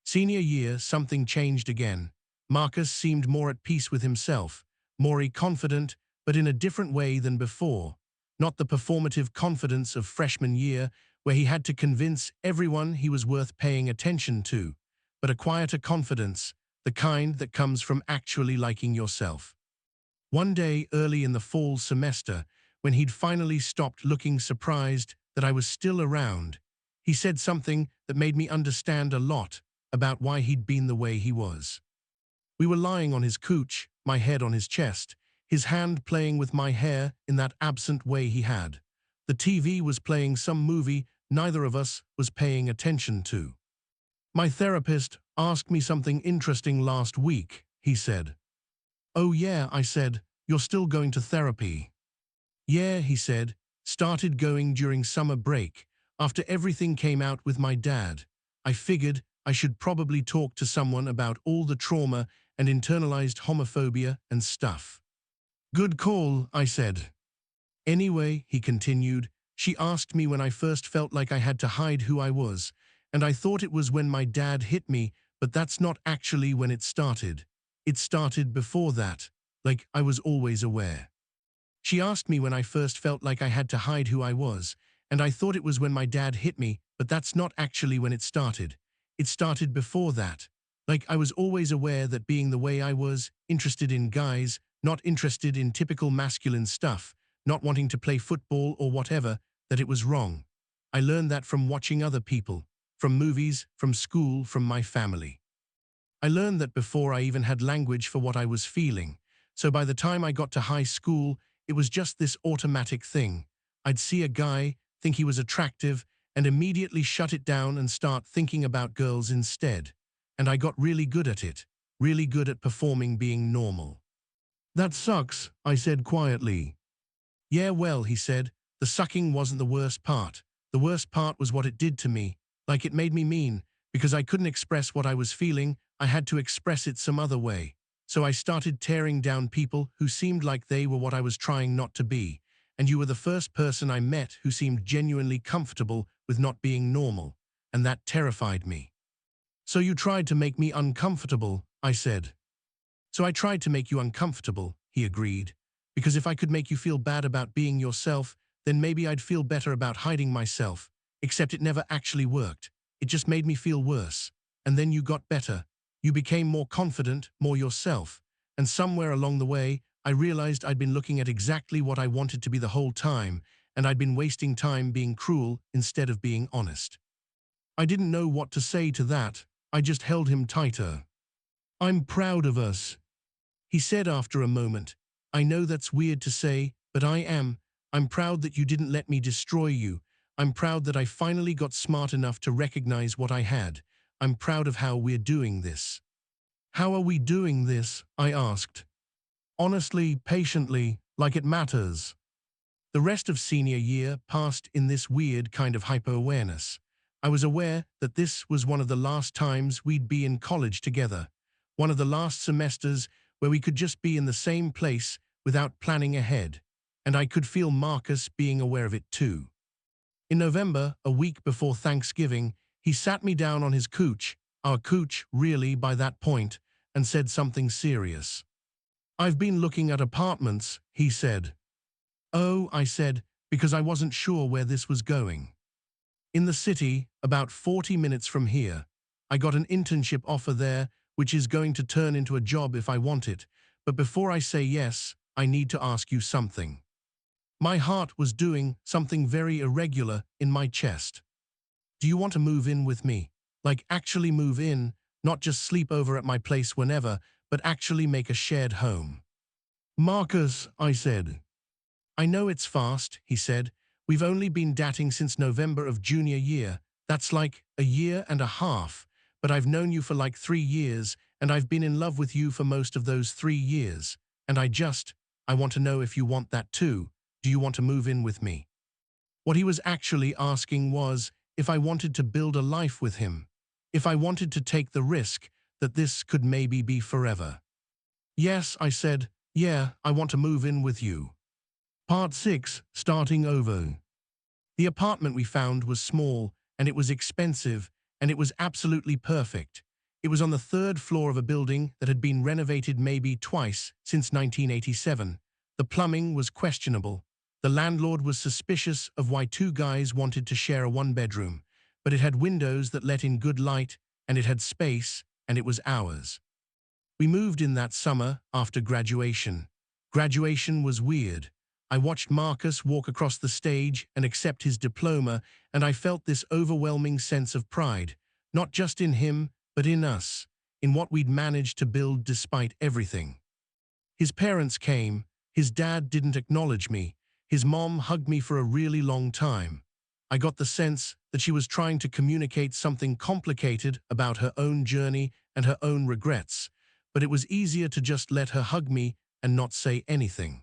Senior year, something changed again. Marcus seemed more at peace with himself, more confident, but in a different way than before. Not the performative confidence of freshman year, where he had to convince everyone he was worth paying attention to, but a quieter confidence, the kind that comes from actually liking yourself. One day early in the fall semester, when he'd finally stopped looking surprised that I was still around, he said something that made me understand a lot about why he'd been the way he was. We were lying on his couch, my head on his chest, his hand playing with my hair in that absent way he had. The TV was playing some movie neither of us was paying attention to. My therapist asked me something interesting last week, he said. Oh yeah, I said, you're still going to therapy. Yeah, he said, started going during summer break, after everything came out with my dad. I figured I should probably talk to someone about all the trauma and internalized homophobia and stuff. Good call, I said. Anyway, he continued, she asked me when I first felt like I had to hide who I was, and I thought it was when my dad hit me, but that's not actually when it started. It started before that, like I was always aware. She asked me when I first felt like I had to hide who I was, and I thought it was when my dad hit me, but that's not actually when it started. It started before that. Like I was always aware that being the way I was, interested in guys, not interested in typical masculine stuff, not wanting to play football or whatever, that it was wrong. I learned that from watching other people, from movies, from school, from my family. I learned that before I even had language for what I was feeling. So by the time I got to high school, it was just this automatic thing. I'd see a guy, think he was attractive, and immediately shut it down and start thinking about girls instead. And I got really good at it, really good at performing being normal. That sucks, I said quietly. Yeah, well, he said, the sucking wasn't the worst part. The worst part was what it did to me, like it made me mean, because I couldn't express what I was feeling, I had to express it some other way. So I started tearing down people who seemed like they were what I was trying not to be, and you were the first person I met who seemed genuinely comfortable with not being normal, and that terrified me. So you tried to make me uncomfortable, I said. So I tried to make you uncomfortable, he agreed, because if I could make you feel bad about being yourself, then maybe I'd feel better about hiding myself, except it never actually worked. It just made me feel worse. And then you got better. You became more confident, more yourself. And somewhere along the way, I realized I'd been looking at exactly what I wanted to be the whole time, and I'd been wasting time being cruel instead of being honest. I didn't know what to say to that. I just held him tighter. I'm proud of us, he said after a moment. I know that's weird to say, but I am. I'm proud that you didn't let me destroy you. I'm proud that I finally got smart enough to recognize what I had. I'm proud of how we're doing this. How are we doing this? I asked. Honestly, patiently, like it matters. The rest of senior year passed in this weird kind of hyper-awareness. I was aware that this was one of the last times we'd be in college together. One of the last semesters where we could just be in the same place without planning ahead. And I could feel Marcus being aware of it too. In November, a week before Thanksgiving, he sat me down on his couch, our couch really by that point, and said something serious. I've been looking at apartments, he said. Oh, I said, because I wasn't sure where this was going. In the city, about 40 minutes from here. I got an internship offer there, which is going to turn into a job if I want it, but before I say yes, I need to ask you something. My heart was doing something very irregular in my chest. Do you want to move in with me? Like actually move in, not just sleep over at my place whenever, but actually make a shared home. Marcus, I said. I know it's fast, he said. We've only been dating since November of junior year. That's like a year and a half. But I've known you for like 3 years, and I've been in love with you for most of those 3 years. And I want to know if you want that too. "Do you want to move in with me?" What he was actually asking was if I wanted to build a life with him, if I wanted to take the risk that this could maybe be forever. "Yes," I said. "Yeah, I want to move in with you." Part 6, starting over. The apartment we found was small, and it was expensive, and it was absolutely perfect. It was on the third floor of a building that had been renovated maybe twice since 1987. The plumbing was questionable. The landlord was suspicious of why two guys wanted to share a one-bedroom, but it had windows that let in good light, and it had space, and it was ours. We moved in that summer after graduation. Graduation was weird. I watched Marcus walk across the stage and accept his diploma, and I felt this overwhelming sense of pride, not just in him, but in us, in what we'd managed to build despite everything. His parents came. His dad didn't acknowledge me. His mom hugged me for a really long time. I got the sense that she was trying to communicate something complicated about her own journey and her own regrets, but it was easier to just let her hug me and not say anything.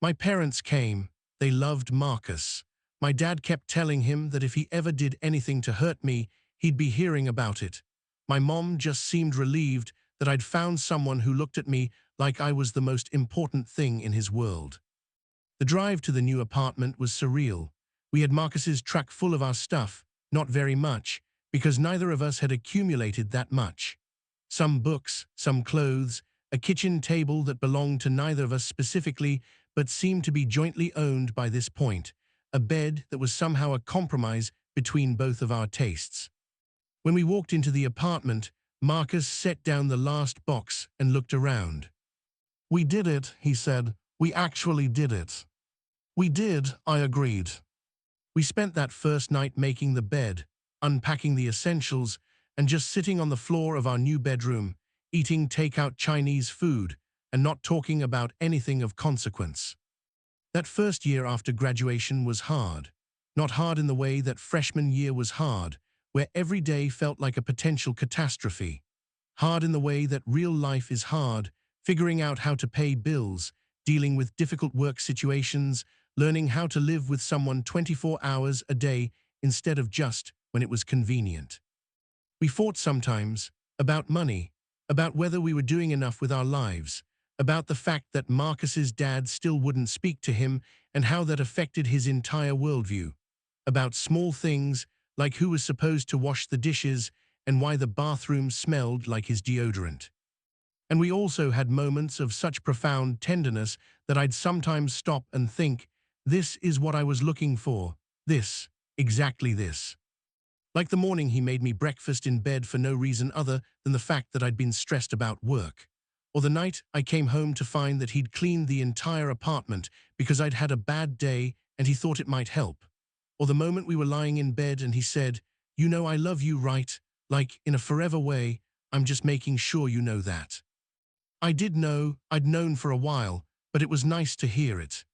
My parents came. They loved Marcus. My dad kept telling him that if he ever did anything to hurt me, he'd be hearing about it. My mom just seemed relieved that I'd found someone who looked at me like I was the most important thing in his world. The drive to the new apartment was surreal. We had Marcus's truck full of our stuff, not very much, because neither of us had accumulated that much. Some books, some clothes, a kitchen table that belonged to neither of us specifically, but seemed to be jointly owned by this point, a bed that was somehow a compromise between both of our tastes. When we walked into the apartment, Marcus set down the last box and looked around. "We did it," he said. "We actually did it." "We did," I agreed. We spent that first night making the bed, unpacking the essentials, and just sitting on the floor of our new bedroom, eating takeout Chinese food, and not talking about anything of consequence. That first year after graduation was hard. Not hard in the way that freshman year was hard, where every day felt like a potential catastrophe. Hard in the way that real life is hard, figuring out how to pay bills, dealing with difficult work situations, learning how to live with someone 24 hours a day instead of just when it was convenient. We fought sometimes about money, about whether we were doing enough with our lives, about the fact that Marcus's dad still wouldn't speak to him and how that affected his entire worldview, about small things like who was supposed to wash the dishes and why the bathroom smelled like his deodorant. And we also had moments of such profound tenderness that I'd sometimes stop and think, this is what I was looking for, this, exactly this. Like the morning he made me breakfast in bed for no reason other than the fact that I'd been stressed about work. Or the night I came home to find that he'd cleaned the entire apartment because I'd had a bad day and he thought it might help. Or the moment we were lying in bed and he said, "You know I love you, right? Like, in a forever way, I'm just making sure you know that." I did know, I'd known for a while, but it was nice to hear it.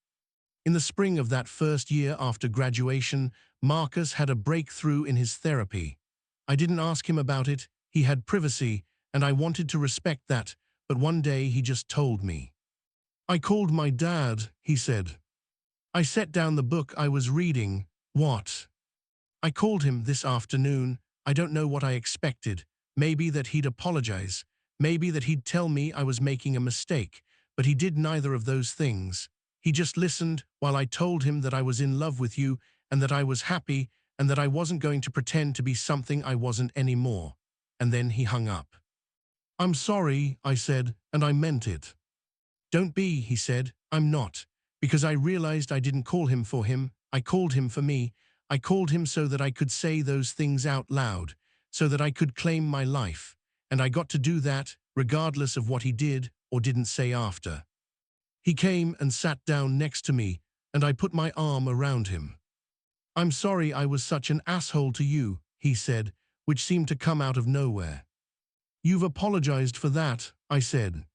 In the spring of that first year after graduation, Marcus had a breakthrough in his therapy. I didn't ask him about it, he had privacy, and I wanted to respect that, but one day he just told me. "I called my dad," he said. "I set down the book I was reading." "What?" "I called him this afternoon. I don't know what I expected. Maybe that he'd apologize. Maybe that he'd tell me I was making a mistake, but he did neither of those things. He just listened while I told him that I was in love with you and that I was happy and that I wasn't going to pretend to be something I wasn't anymore. And then he hung up. "I'm sorry," I said, "and I meant it." "Don't be," he said. "I'm not. Because I realized I didn't call him for him. I called him for me. I called him so that I could say those things out loud, so that I could claim my life. And I got to do that, regardless of what he did or didn't say after." He came and sat down next to me, and I put my arm around him. "I'm sorry I was such an asshole to you," he said, which seemed to come out of nowhere. "You've apologized for that," I said.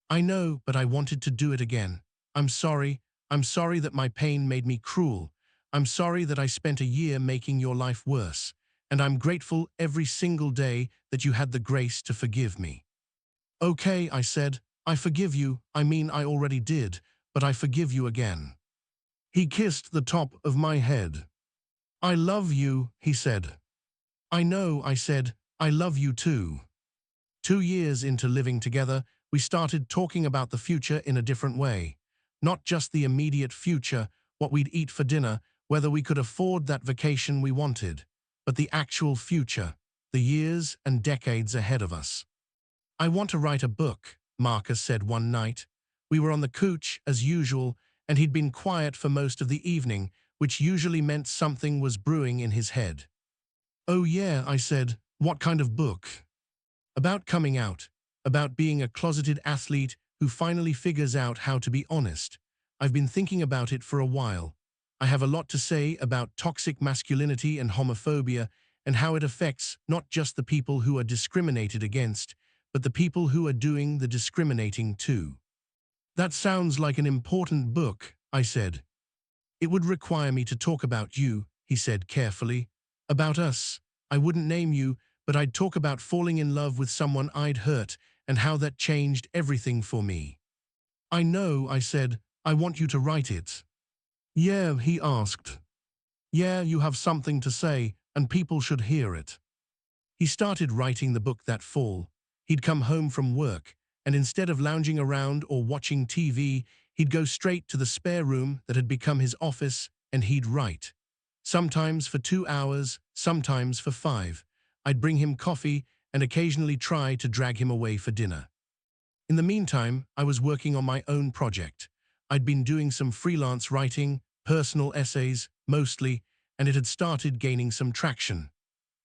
"I know, but I wanted to do it again. I'm sorry. I'm sorry that my pain made me cruel. I'm sorry that I spent a year making your life worse. And I'm grateful every single day that you had the grace to forgive me." "Okay," I said. "I forgive you. I mean, I already did, but I forgive you again." He kissed the top of my head. I love you, he said. I know, I said. I love you too. 2 years into living together, we started talking about the future in a different way. Not just the immediate future, what we'd eat for dinner, whether we could afford that vacation we wanted, but the actual future, the years and decades ahead of us. I want to write a book, Marcus said one night. We were on the couch, as usual, and he'd been quiet for most of the evening, which usually meant something was brewing in his head. Oh yeah, I said, what kind of book? About coming out, about being a closeted athlete who finally figures out how to be honest. I've been thinking about it for a while. I have a lot to say about toxic masculinity and homophobia and how it affects not just the people who are discriminated against, but the people who are doing the discriminating too. That sounds like an important book, I said. It would require me to talk about you, he said carefully. About us. I wouldn't name you, but I'd talk about falling in love with someone I'd hurt and how that changed everything for me. I know, I said. I want you to write it. Yeah, he asked. Yeah, you have something to say, and people should hear it. He started writing the book that fall. He'd come home from work, and instead of lounging around or watching TV, he'd go straight to the spare room that had become his office, and he'd write. Sometimes for 2 hours, sometimes for 5. I'd bring him coffee and occasionally try to drag him away for dinner. In the meantime, I was working on my own project. I'd been doing some freelance writing, personal essays, mostly, and it had started gaining some traction.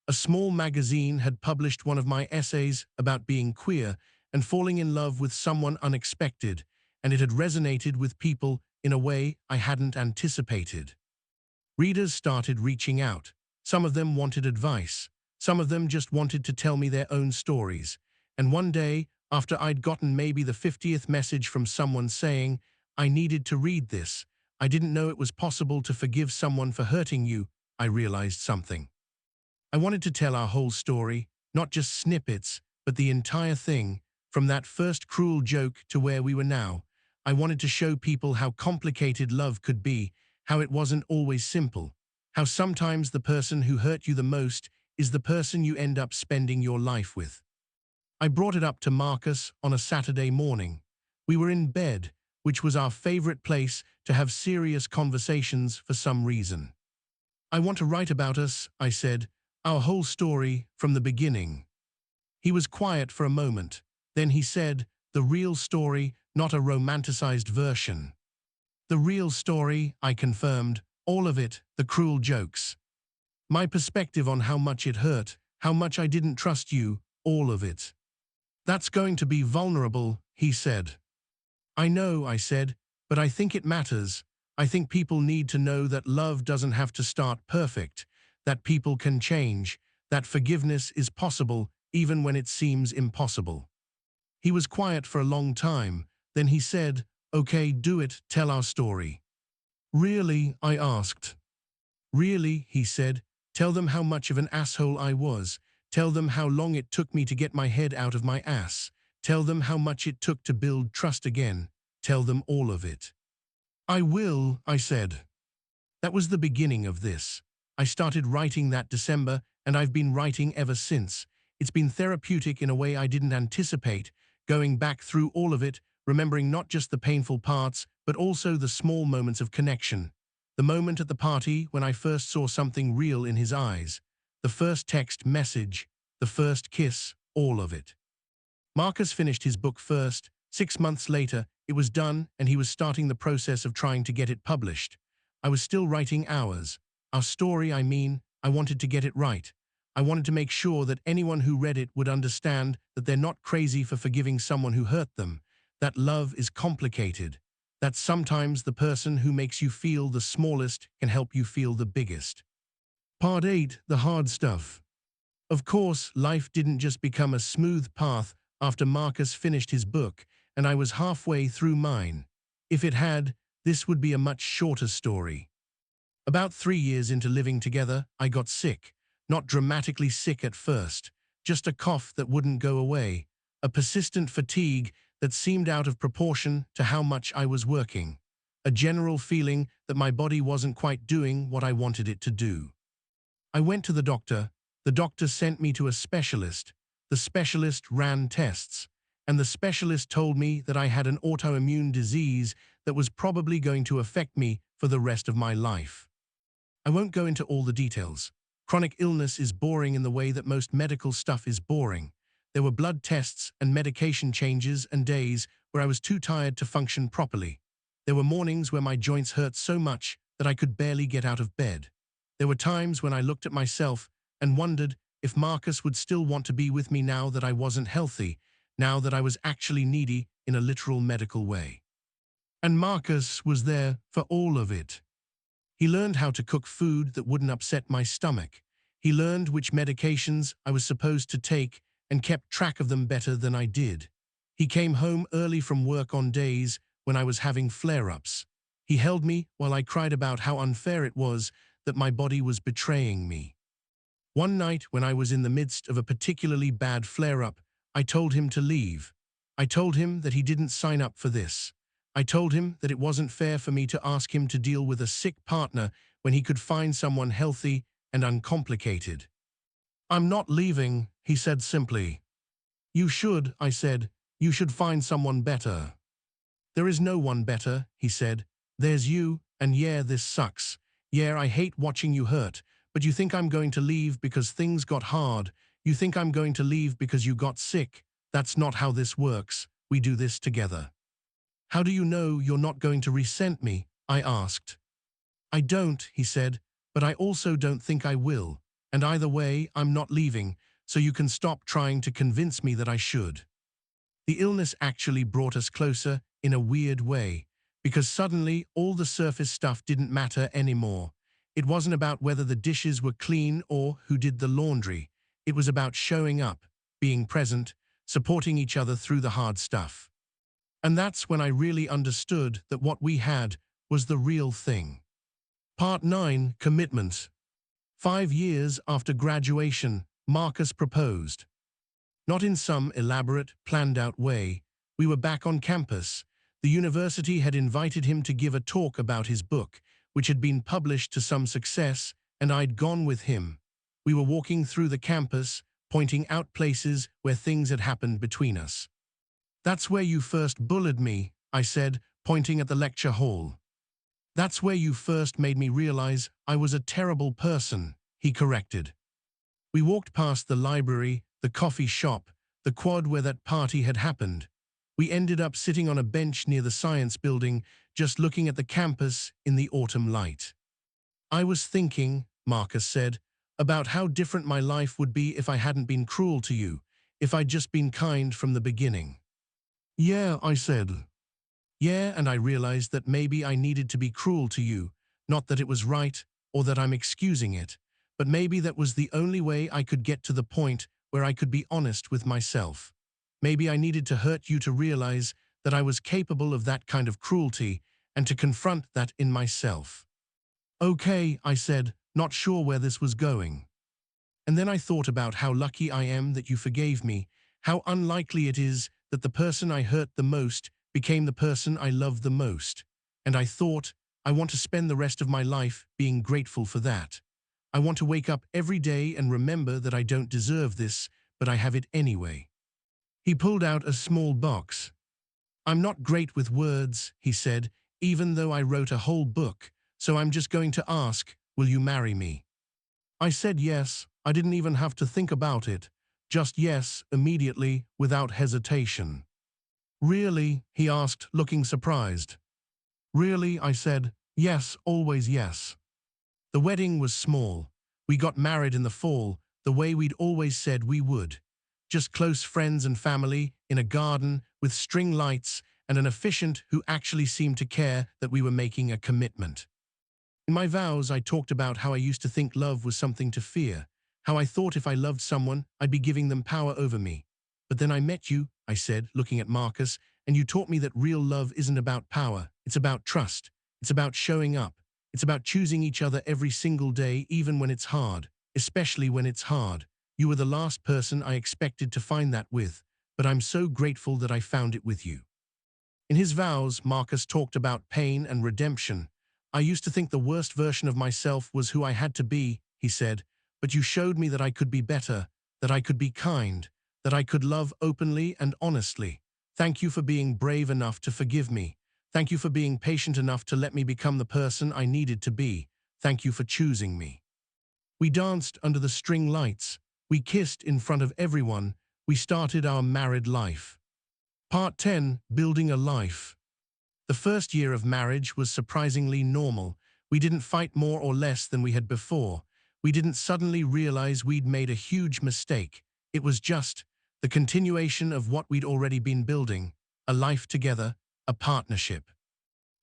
A small magazine had published one of my essays about being queer and falling in love with someone unexpected, and it had resonated with people in a way I hadn't anticipated. Readers started reaching out. Some of them wanted advice. Some of them just wanted to tell me their own stories. And one day, after I'd gotten maybe the 50th message from someone saying, I needed to read this, I didn't know it was possible to forgive someone for hurting you, I realized something. I wanted to tell our whole story, not just snippets, but the entire thing, from that first cruel joke to where we were now. I wanted to show people how complicated love could be, how it wasn't always simple, how sometimes the person who hurt you the most is the person you end up spending your life with. I brought it up to Marcus on a Saturday morning. We were in bed, which was our favorite place to have serious conversations for some reason. I want to write about us, I said, our whole story from the beginning. He was quiet for a moment. Then he said, the real story, not a romanticized version. The real story, I confirmed, all of it, the cruel jokes. My perspective on how much it hurt, how much I didn't trust you, all of it. That's going to be vulnerable, he said. I know, I said, but I think it matters. I think people need to know that love doesn't have to start perfect, that people can change, that forgiveness is possible even when it seems impossible. He was quiet for a long time. Then he said, okay, do it, tell our story. Really? I asked. Really, he said, tell them how much of an asshole I was. Tell them how long it took me to get my head out of my ass. Tell them how much it took to build trust again. Tell them all of it. I will, I said. That was the beginning of this. I started writing that December, and I've been writing ever since. It's been therapeutic in a way I didn't anticipate, going back through all of it, remembering not just the painful parts, but also the small moments of connection. The moment at the party when I first saw something real in his eyes. The first text message, the first kiss, all of it. Marcus finished his book first. 6 months later, it was done, and he was starting the process of trying to get it published. I was still writing ours. Our story, I mean, I wanted to get it right. I wanted to make sure that anyone who read it would understand that they're not crazy for forgiving someone who hurt them, that love is complicated, that sometimes the person who makes you feel the smallest can help you feel the biggest. Part 8, the hard stuff. Of course, life didn't just become a smooth path after Marcus finished his book, and I was halfway through mine. If it had, this would be a much shorter story. About 3 years into living together, I got sick. Not dramatically sick at first, just a cough that wouldn't go away, a persistent fatigue that seemed out of proportion to how much I was working. a general feeling that my body wasn't quite doing what I wanted it to do. I went to the doctor. The doctor sent me to a specialist. The specialist ran tests, and the specialist told me that I had an autoimmune disease that was probably going to affect me for the rest of my life. I won't go into all the details. Chronic illness is boring in the way that most medical stuff is boring. There were blood tests and medication changes and days where I was too tired to function properly. There were mornings where my joints hurt so much that I could barely get out of bed. There were times when I looked at myself and wondered if Marcus would still want to be with me now that I wasn't healthy, now that I was actually needy in a literal medical way. And Marcus was there for all of it. He learned how to cook food that wouldn't upset my stomach. He learned which medications I was supposed to take and kept track of them better than I did. He came home early from work on days when I was having flare-ups. He held me while I cried about how unfair it was that my body was betraying me. One night when I was in the midst of a particularly bad flare-up, I told him to leave. I told him that he didn't sign up for this. I told him that it wasn't fair for me to ask him to deal with a sick partner when he could find someone healthy and uncomplicated. "I'm not leaving," he said simply. "You should," I said. "You should find someone better." "There is no one better," he said. "There's you, and yeah, this sucks. Yeah, I hate watching you hurt, but you think I'm going to leave because things got hard. You think I'm going to leave because you got sick. That's not how this works. We do this together." "How do you know you're not going to resent me?" I asked. "I don't," he said, "but I also don't think I will. And either way, I'm not leaving, so you can stop trying to convince me that I should." The illness actually brought us closer in a weird way, because suddenly all the surface stuff didn't matter anymore. It wasn't about whether the dishes were clean or who did the laundry. It was about showing up, being present, supporting each other through the hard stuff. And that's when I really understood that what we had was the real thing. Part 9, Commitment. 5 years after graduation, Marcus proposed. Not in some elaborate, planned-out way. We were back on campus. The university had invited him to give a talk about his book, which had been published to some success, and I'd gone with him. We were walking through the campus, pointing out places where things had happened between us. "That's where you first bullied me," I said, pointing at the lecture hall. "That's where you first made me realize I was a terrible person," he corrected. We walked past the library, the coffee shop, the quad where that party had happened. We ended up sitting on a bench near the science building, just looking at the campus in the autumn light. "I was thinking," Marcus said, "about how different my life would be if I hadn't been cruel to you, if I'd just been kind from the beginning." "Yeah," I said. "Yeah, and I realized that maybe I needed to be cruel to you, not that it was right or that I'm excusing it, but maybe that was the only way I could get to the point where I could be honest with myself. Maybe I needed to hurt you to realize that I was capable of that kind of cruelty and to confront that in myself." "Okay," I said, not sure where this was going. And then I thought about how lucky I am that you forgave me, how unlikely it is that the person I hurt the most became the person I love the most. And I thought, I want to spend the rest of my life being grateful for that. I want to wake up every day and remember that I don't deserve this, but I have it anyway. He pulled out a small box. "I'm not great with words," he said, "even though I wrote a whole book, so I'm just going to ask, will you marry me?" I said yes. I didn't even have to think about it. Just yes, immediately, without hesitation. "Really?" he asked, looking surprised. "Really?" I said. "Yes, always yes." The wedding was small. We got married in the fall, the way we'd always said we would. Just close friends and family, in a garden, with string lights, and an officiant who actually seemed to care that we were making a commitment. In my vows, I talked about how I used to think love was something to fear, how I thought if I loved someone, I'd be giving them power over me. "But then I met you," I said, looking at Marcus, "and you taught me that real love isn't about power, it's about trust. It's about showing up. It's about choosing each other every single day, even when it's hard, especially when it's hard. You were the last person I expected to find that with, but I'm so grateful that I found it with you." In his vows, Marcus talked about pain and redemption. I used to think the worst version of myself was who I had to be, he said, but you showed me that I could be better, that I could be kind, that I could love openly and honestly. Thank you for being brave enough to forgive me. Thank you for being patient enough to let me become the person I needed to be. Thank you for choosing me. We danced under the string lights. We kissed in front of everyone. We started our married life. Part 10, Building a Life. The first year of marriage was surprisingly normal. We didn't fight more or less than we had before. We didn't suddenly realize we'd made a huge mistake. It was just the continuation of what we'd already been building, a life together, a partnership.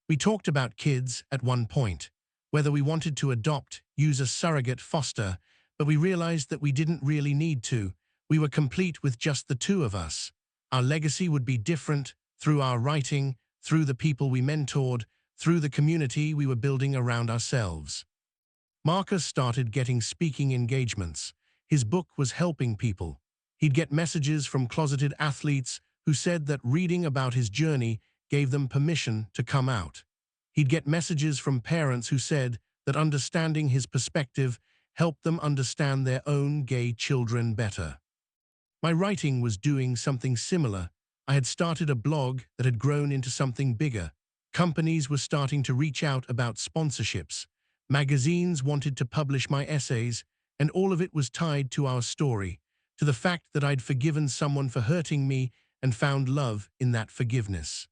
We talked about kids at one point, whether we wanted to adopt, use a surrogate foster, but we realized that we didn't really need to. We were complete with just the two of us. Our legacy would be different through our writing, through the people we mentored, through the community we were building around ourselves. Marcus started getting speaking engagements. His book was helping people. He'd get messages from closeted athletes who said that reading about his journey gave them permission to come out. He'd get messages from parents who said that understanding his perspective helped them understand their own gay children better. My writing was doing something similar. I had started a blog that had grown into something bigger. Companies were starting to reach out about sponsorships. Magazines wanted to publish my essays, and all of it was tied to our story, to the fact that I'd forgiven someone for hurting me and found love in that forgiveness.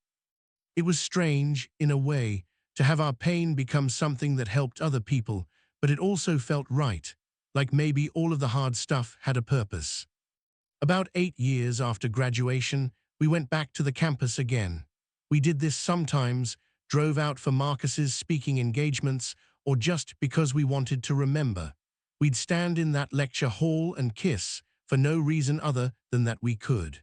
It was strange, in a way, to have our pain become something that helped other people, but it also felt right, like maybe all of the hard stuff had a purpose. About 8 years after graduation, we went back to the campus again. We did this sometimes, drove out for Marcus's speaking engagements, or just because we wanted to remember. We'd stand in that lecture hall and kiss, for no reason other than that we could.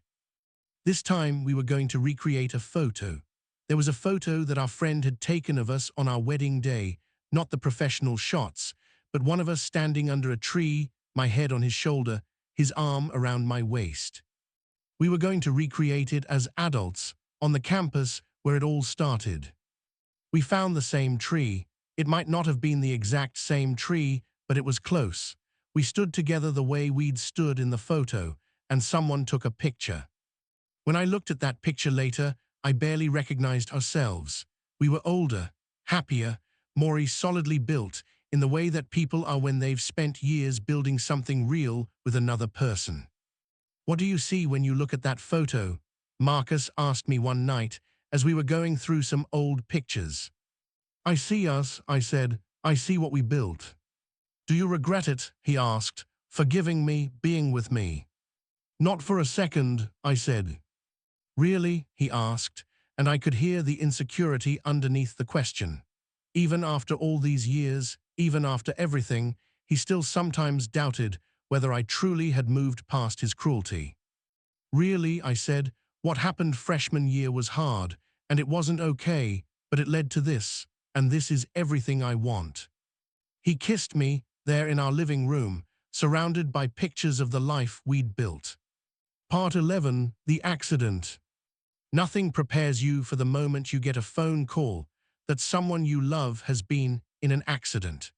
This time we were going to recreate a photo. There was a photo that our friend had taken of us on our wedding day, not the professional shots, but one of us standing under a tree, my head on his shoulder, his arm around my waist. We were going to recreate it as adults, on the campus where it all started. We found the same tree. It might not have been the exact same tree, but it was close. We stood together the way we'd stood in the photo, and someone took a picture. When I looked at that picture later, I barely recognized ourselves. We were older, happier, more solidly built, in the way that people are when they've spent years building something real with another person. "What do you see when you look at that photo?" Marcus asked me one night as we were going through some old pictures. "I see us," I said. "I see what we built." "Do you regret it?" he asked, "forgiving me, being with me?" "Not for a second," I said. "Really?" he asked, and I could hear the insecurity underneath the question. Even after all these years, even after everything, he still sometimes doubted whether I truly had moved past his cruelty. "Really," I said, "what happened freshman year was hard, and it wasn't okay, but it led to this, and this is everything I want." He kissed me, there in our living room, surrounded by pictures of the life we'd built. Part 11, The Accident. Nothing prepares you for the moment you get a phone call that someone you love has been in an accident.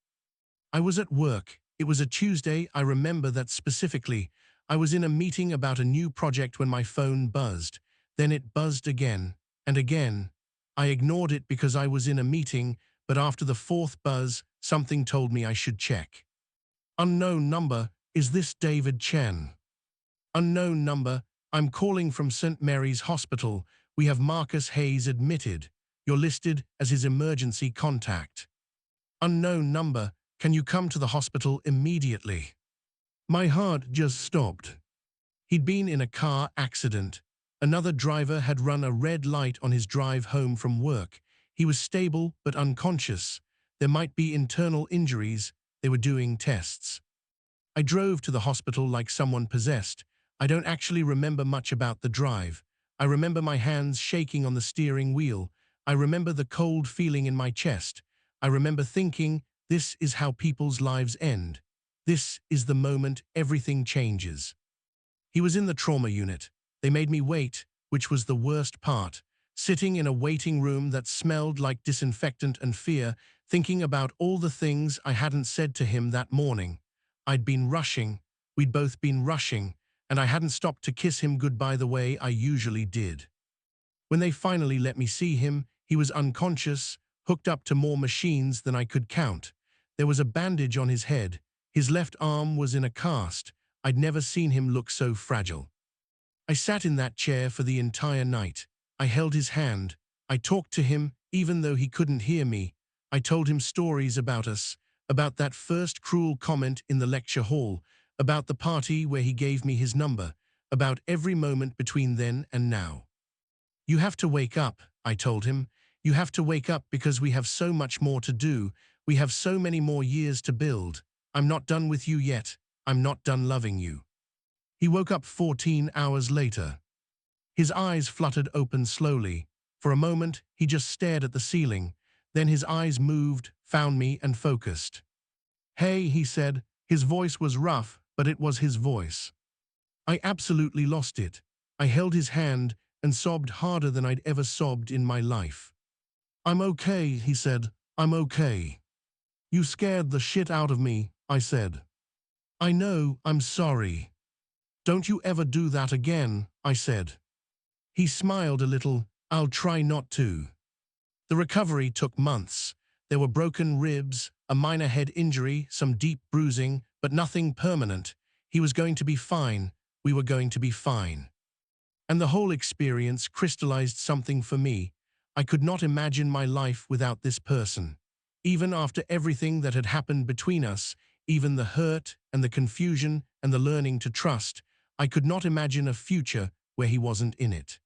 I was at work. It was a Tuesday, I remember that specifically. I was in a meeting about a new project when my phone buzzed. Then it buzzed again, and again. I ignored it because I was in a meeting, but after the fourth buzz, something told me I should check. "Unknown number, is this David Chen?" "Unknown number, I'm calling from St. Mary's Hospital. We have Marcus Hayes admitted. You're listed as his emergency contact." "Unknown number, can you come to the hospital immediately?" My heart just stopped. He'd been in a car accident. Another driver had run a red light on his drive home from work. He was stable but unconscious. There might be internal injuries. They were doing tests. I drove to the hospital like someone possessed. I don't actually remember much about the drive. I remember my hands shaking on the steering wheel. I remember the cold feeling in my chest. I remember thinking, this is how people's lives end. This is the moment everything changes. He was in the trauma unit. They made me wait, which was the worst part. sitting in a waiting room that smelled like disinfectant and fear, thinking about all the things I hadn't said to him that morning. I'd been rushing, we'd both been rushing, and I hadn't stopped to kiss him goodbye the way I usually did. When they finally let me see him, he was unconscious, hooked up to more machines than I could count. There was a bandage on his head. His left arm was in a cast. I'd never seen him look so fragile. I sat in that chair for the entire night. I held his hand. I talked to him, even though he couldn't hear me. I told him stories about us, about that first cruel comment in the lecture hall, about the party where he gave me his number, about every moment between then and now. You have to wake up, I told him. You have to wake up because we have so much more to do. We have so many more years to build. I'm not done with you yet. I'm not done loving you. He woke up 14 hours later. His eyes fluttered open slowly. For a moment, he just stared at the ceiling. Then his eyes moved, found me, and focused. "Hey," he said. His voice was rough, but it was his voice. I absolutely lost it. I held his hand and sobbed harder than I'd ever sobbed in my life. "I'm okay," he said. "I'm okay." "You scared the shit out of me," I said. "I know, I'm sorry." "Don't you ever do that again," I said. He smiled a little. "I'll try not to." The recovery took months. There were broken ribs, a minor head injury, some deep bruising, but nothing permanent. He was going to be fine. We were going to be fine. And the whole experience crystallized something for me. I could not imagine my life without this person. Even after everything that had happened between us, even the hurt and the confusion and the learning to trust, I could not imagine a future where he wasn't in it.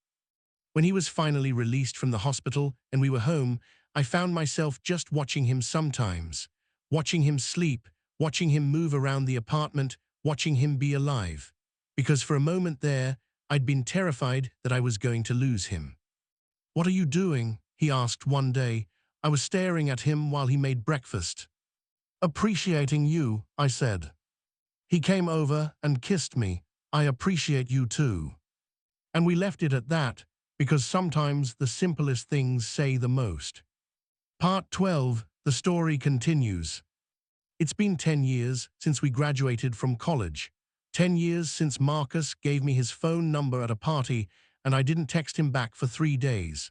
When he was finally released from the hospital and we were home, I found myself just watching him sometimes. Watching him sleep, watching him move around the apartment, watching him be alive. Because for a moment there, I'd been terrified that I was going to lose him. "What are you doing?" he asked one day. I was staring at him while he made breakfast. "Appreciating you," I said. He came over and kissed me. "I appreciate you too." And we left it at that, because sometimes the simplest things say the most. Part 12, the story continues. It's been 10 years since we graduated from college. 10 years since Marcus gave me his phone number at a party and I didn't text him back for 3 days.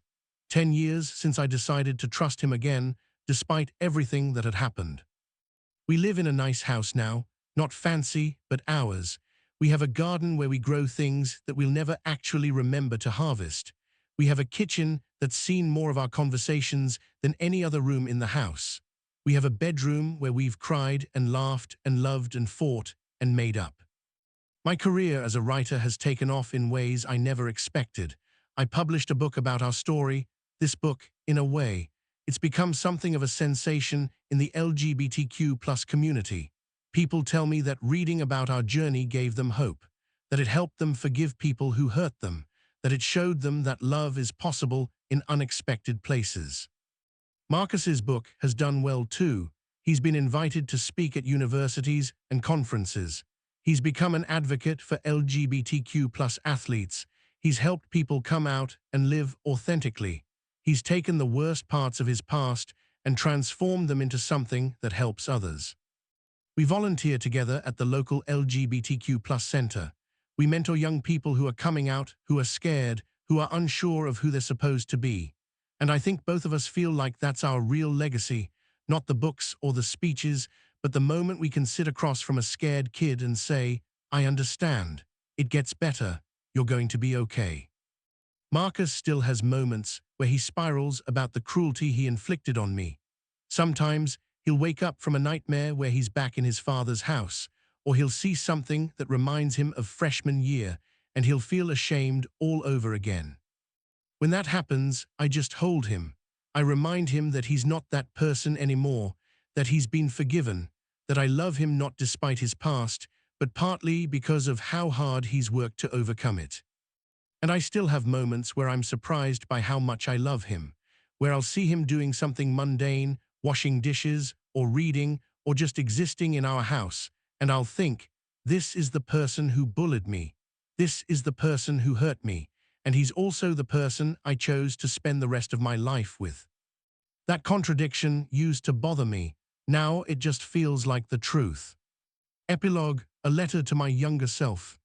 10 years since I decided to trust him again, despite everything that had happened. We live in a nice house now, not fancy, but ours. We have a garden where we grow things that we'll never actually remember to harvest. We have a kitchen that's seen more of our conversations than any other room in the house. We have a bedroom where we've cried and laughed and loved and fought and made up. My career as a writer has taken off in ways I never expected. I published a book about our story. This book, in a way, it's become something of a sensation in the LGBTQ+ community. People tell me that reading about our journey gave them hope, that it helped them forgive people who hurt them, that it showed them that love is possible in unexpected places. Marcus's book has done well too. He's been invited to speak at universities and conferences. He's become an advocate for LGBTQ+ athletes. He's helped people come out and live authentically. He's taken the worst parts of his past and transformed them into something that helps others. We volunteer together at the local LGBTQ+ center. We mentor young people who are coming out, who are scared, who are unsure of who they're supposed to be. And I think both of us feel like that's our real legacy, not the books or the speeches, but the moment we can sit across from a scared kid and say, "I understand. It gets better. You're going to be okay." Marcus still has moments where he spirals about the cruelty he inflicted on me. Sometimes he'll wake up from a nightmare where he's back in his father's house, or he'll see something that reminds him of freshman year, and he'll feel ashamed all over again. When that happens, I just hold him. I remind him that he's not that person anymore, that he's been forgiven, that I love him not despite his past, but partly because of how hard he's worked to overcome it. And I still have moments where I'm surprised by how much I love him, where I'll see him doing something mundane, washing dishes, or reading, or just existing in our house, and I'll think, this is the person who bullied me. This is the person who hurt me. and he's also the person I chose to spend the rest of my life with. That contradiction used to bother me. Now it just feels like the truth. Epilogue, a letter to my younger self.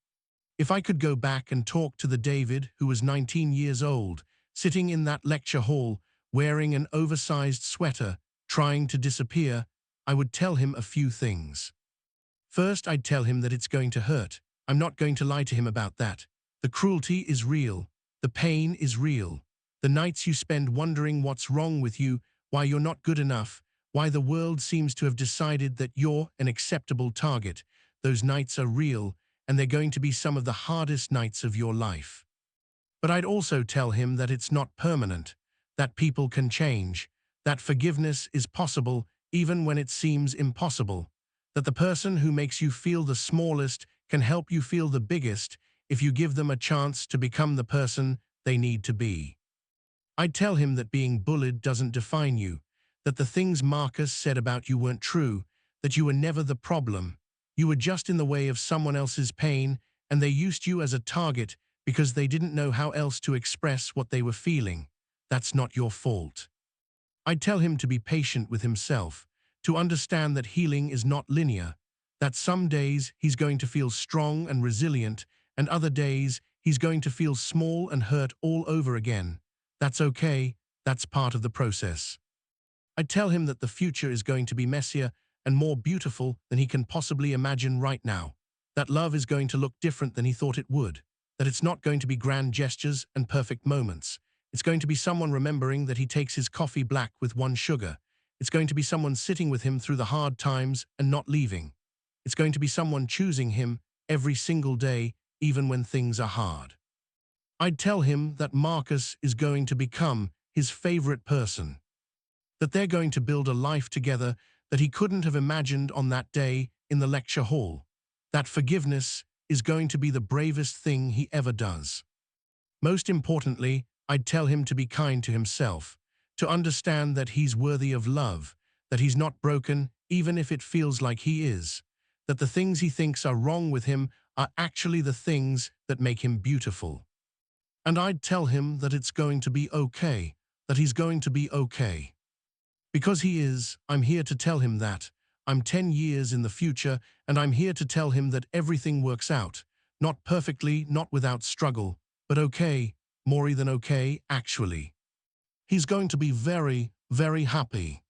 If I could go back and talk to the David who was 19 years old, sitting in that lecture hall, wearing an oversized sweater, trying to disappear, I would tell him a few things. First, I'd tell him that it's going to hurt. I'm not going to lie to him about that. The cruelty is real. The pain is real. The nights you spend wondering what's wrong with you, why you're not good enough, why the world seems to have decided that you're an acceptable target. Those nights are real, and they're going to be some of the hardest nights of your life. But I'd also tell him that it's not permanent, that people can change, that forgiveness is possible even when it seems impossible, that the person who makes you feel the smallest can help you feel the biggest if you give them a chance to become the person they need to be. I'd tell him that being bullied doesn't define you, that the things Marcus said about you weren't true, that you were never the problem. You were just in the way of someone else's pain, and they used you as a target because they didn't know how else to express what they were feeling. That's not your fault. I'd tell him to be patient with himself, to understand that healing is not linear, that some days he's going to feel strong and resilient, and other days he's going to feel small and hurt all over again. That's okay, that's part of the process. I'd tell him that the future is going to be messier and more beautiful than he can possibly imagine right now, that love is going to look different than he thought it would, that it's not going to be grand gestures and perfect moments. It's going to be someone remembering that he takes his coffee black with one sugar. It's going to be someone sitting with him through the hard times and not leaving. It's going to be someone choosing him every single day, even when things are hard. I'd tell him that Marcus is going to become his favorite person, that they're going to build a life together that he couldn't have imagined on that day in the lecture hall, that forgiveness is going to be the bravest thing he ever does. Most importantly, I'd tell him to be kind to himself, to understand that he's worthy of love, that he's not broken even if it feels like he is, that the things he thinks are wrong with him are actually the things that make him beautiful. And I'd tell him that it's going to be okay, that he's going to be okay. Because he is, I'm here to tell him that. I'm 10 years in the future, and I'm here to tell him that everything works out. Not perfectly, not without struggle, but okay, more than okay, actually. He's going to be very, very happy.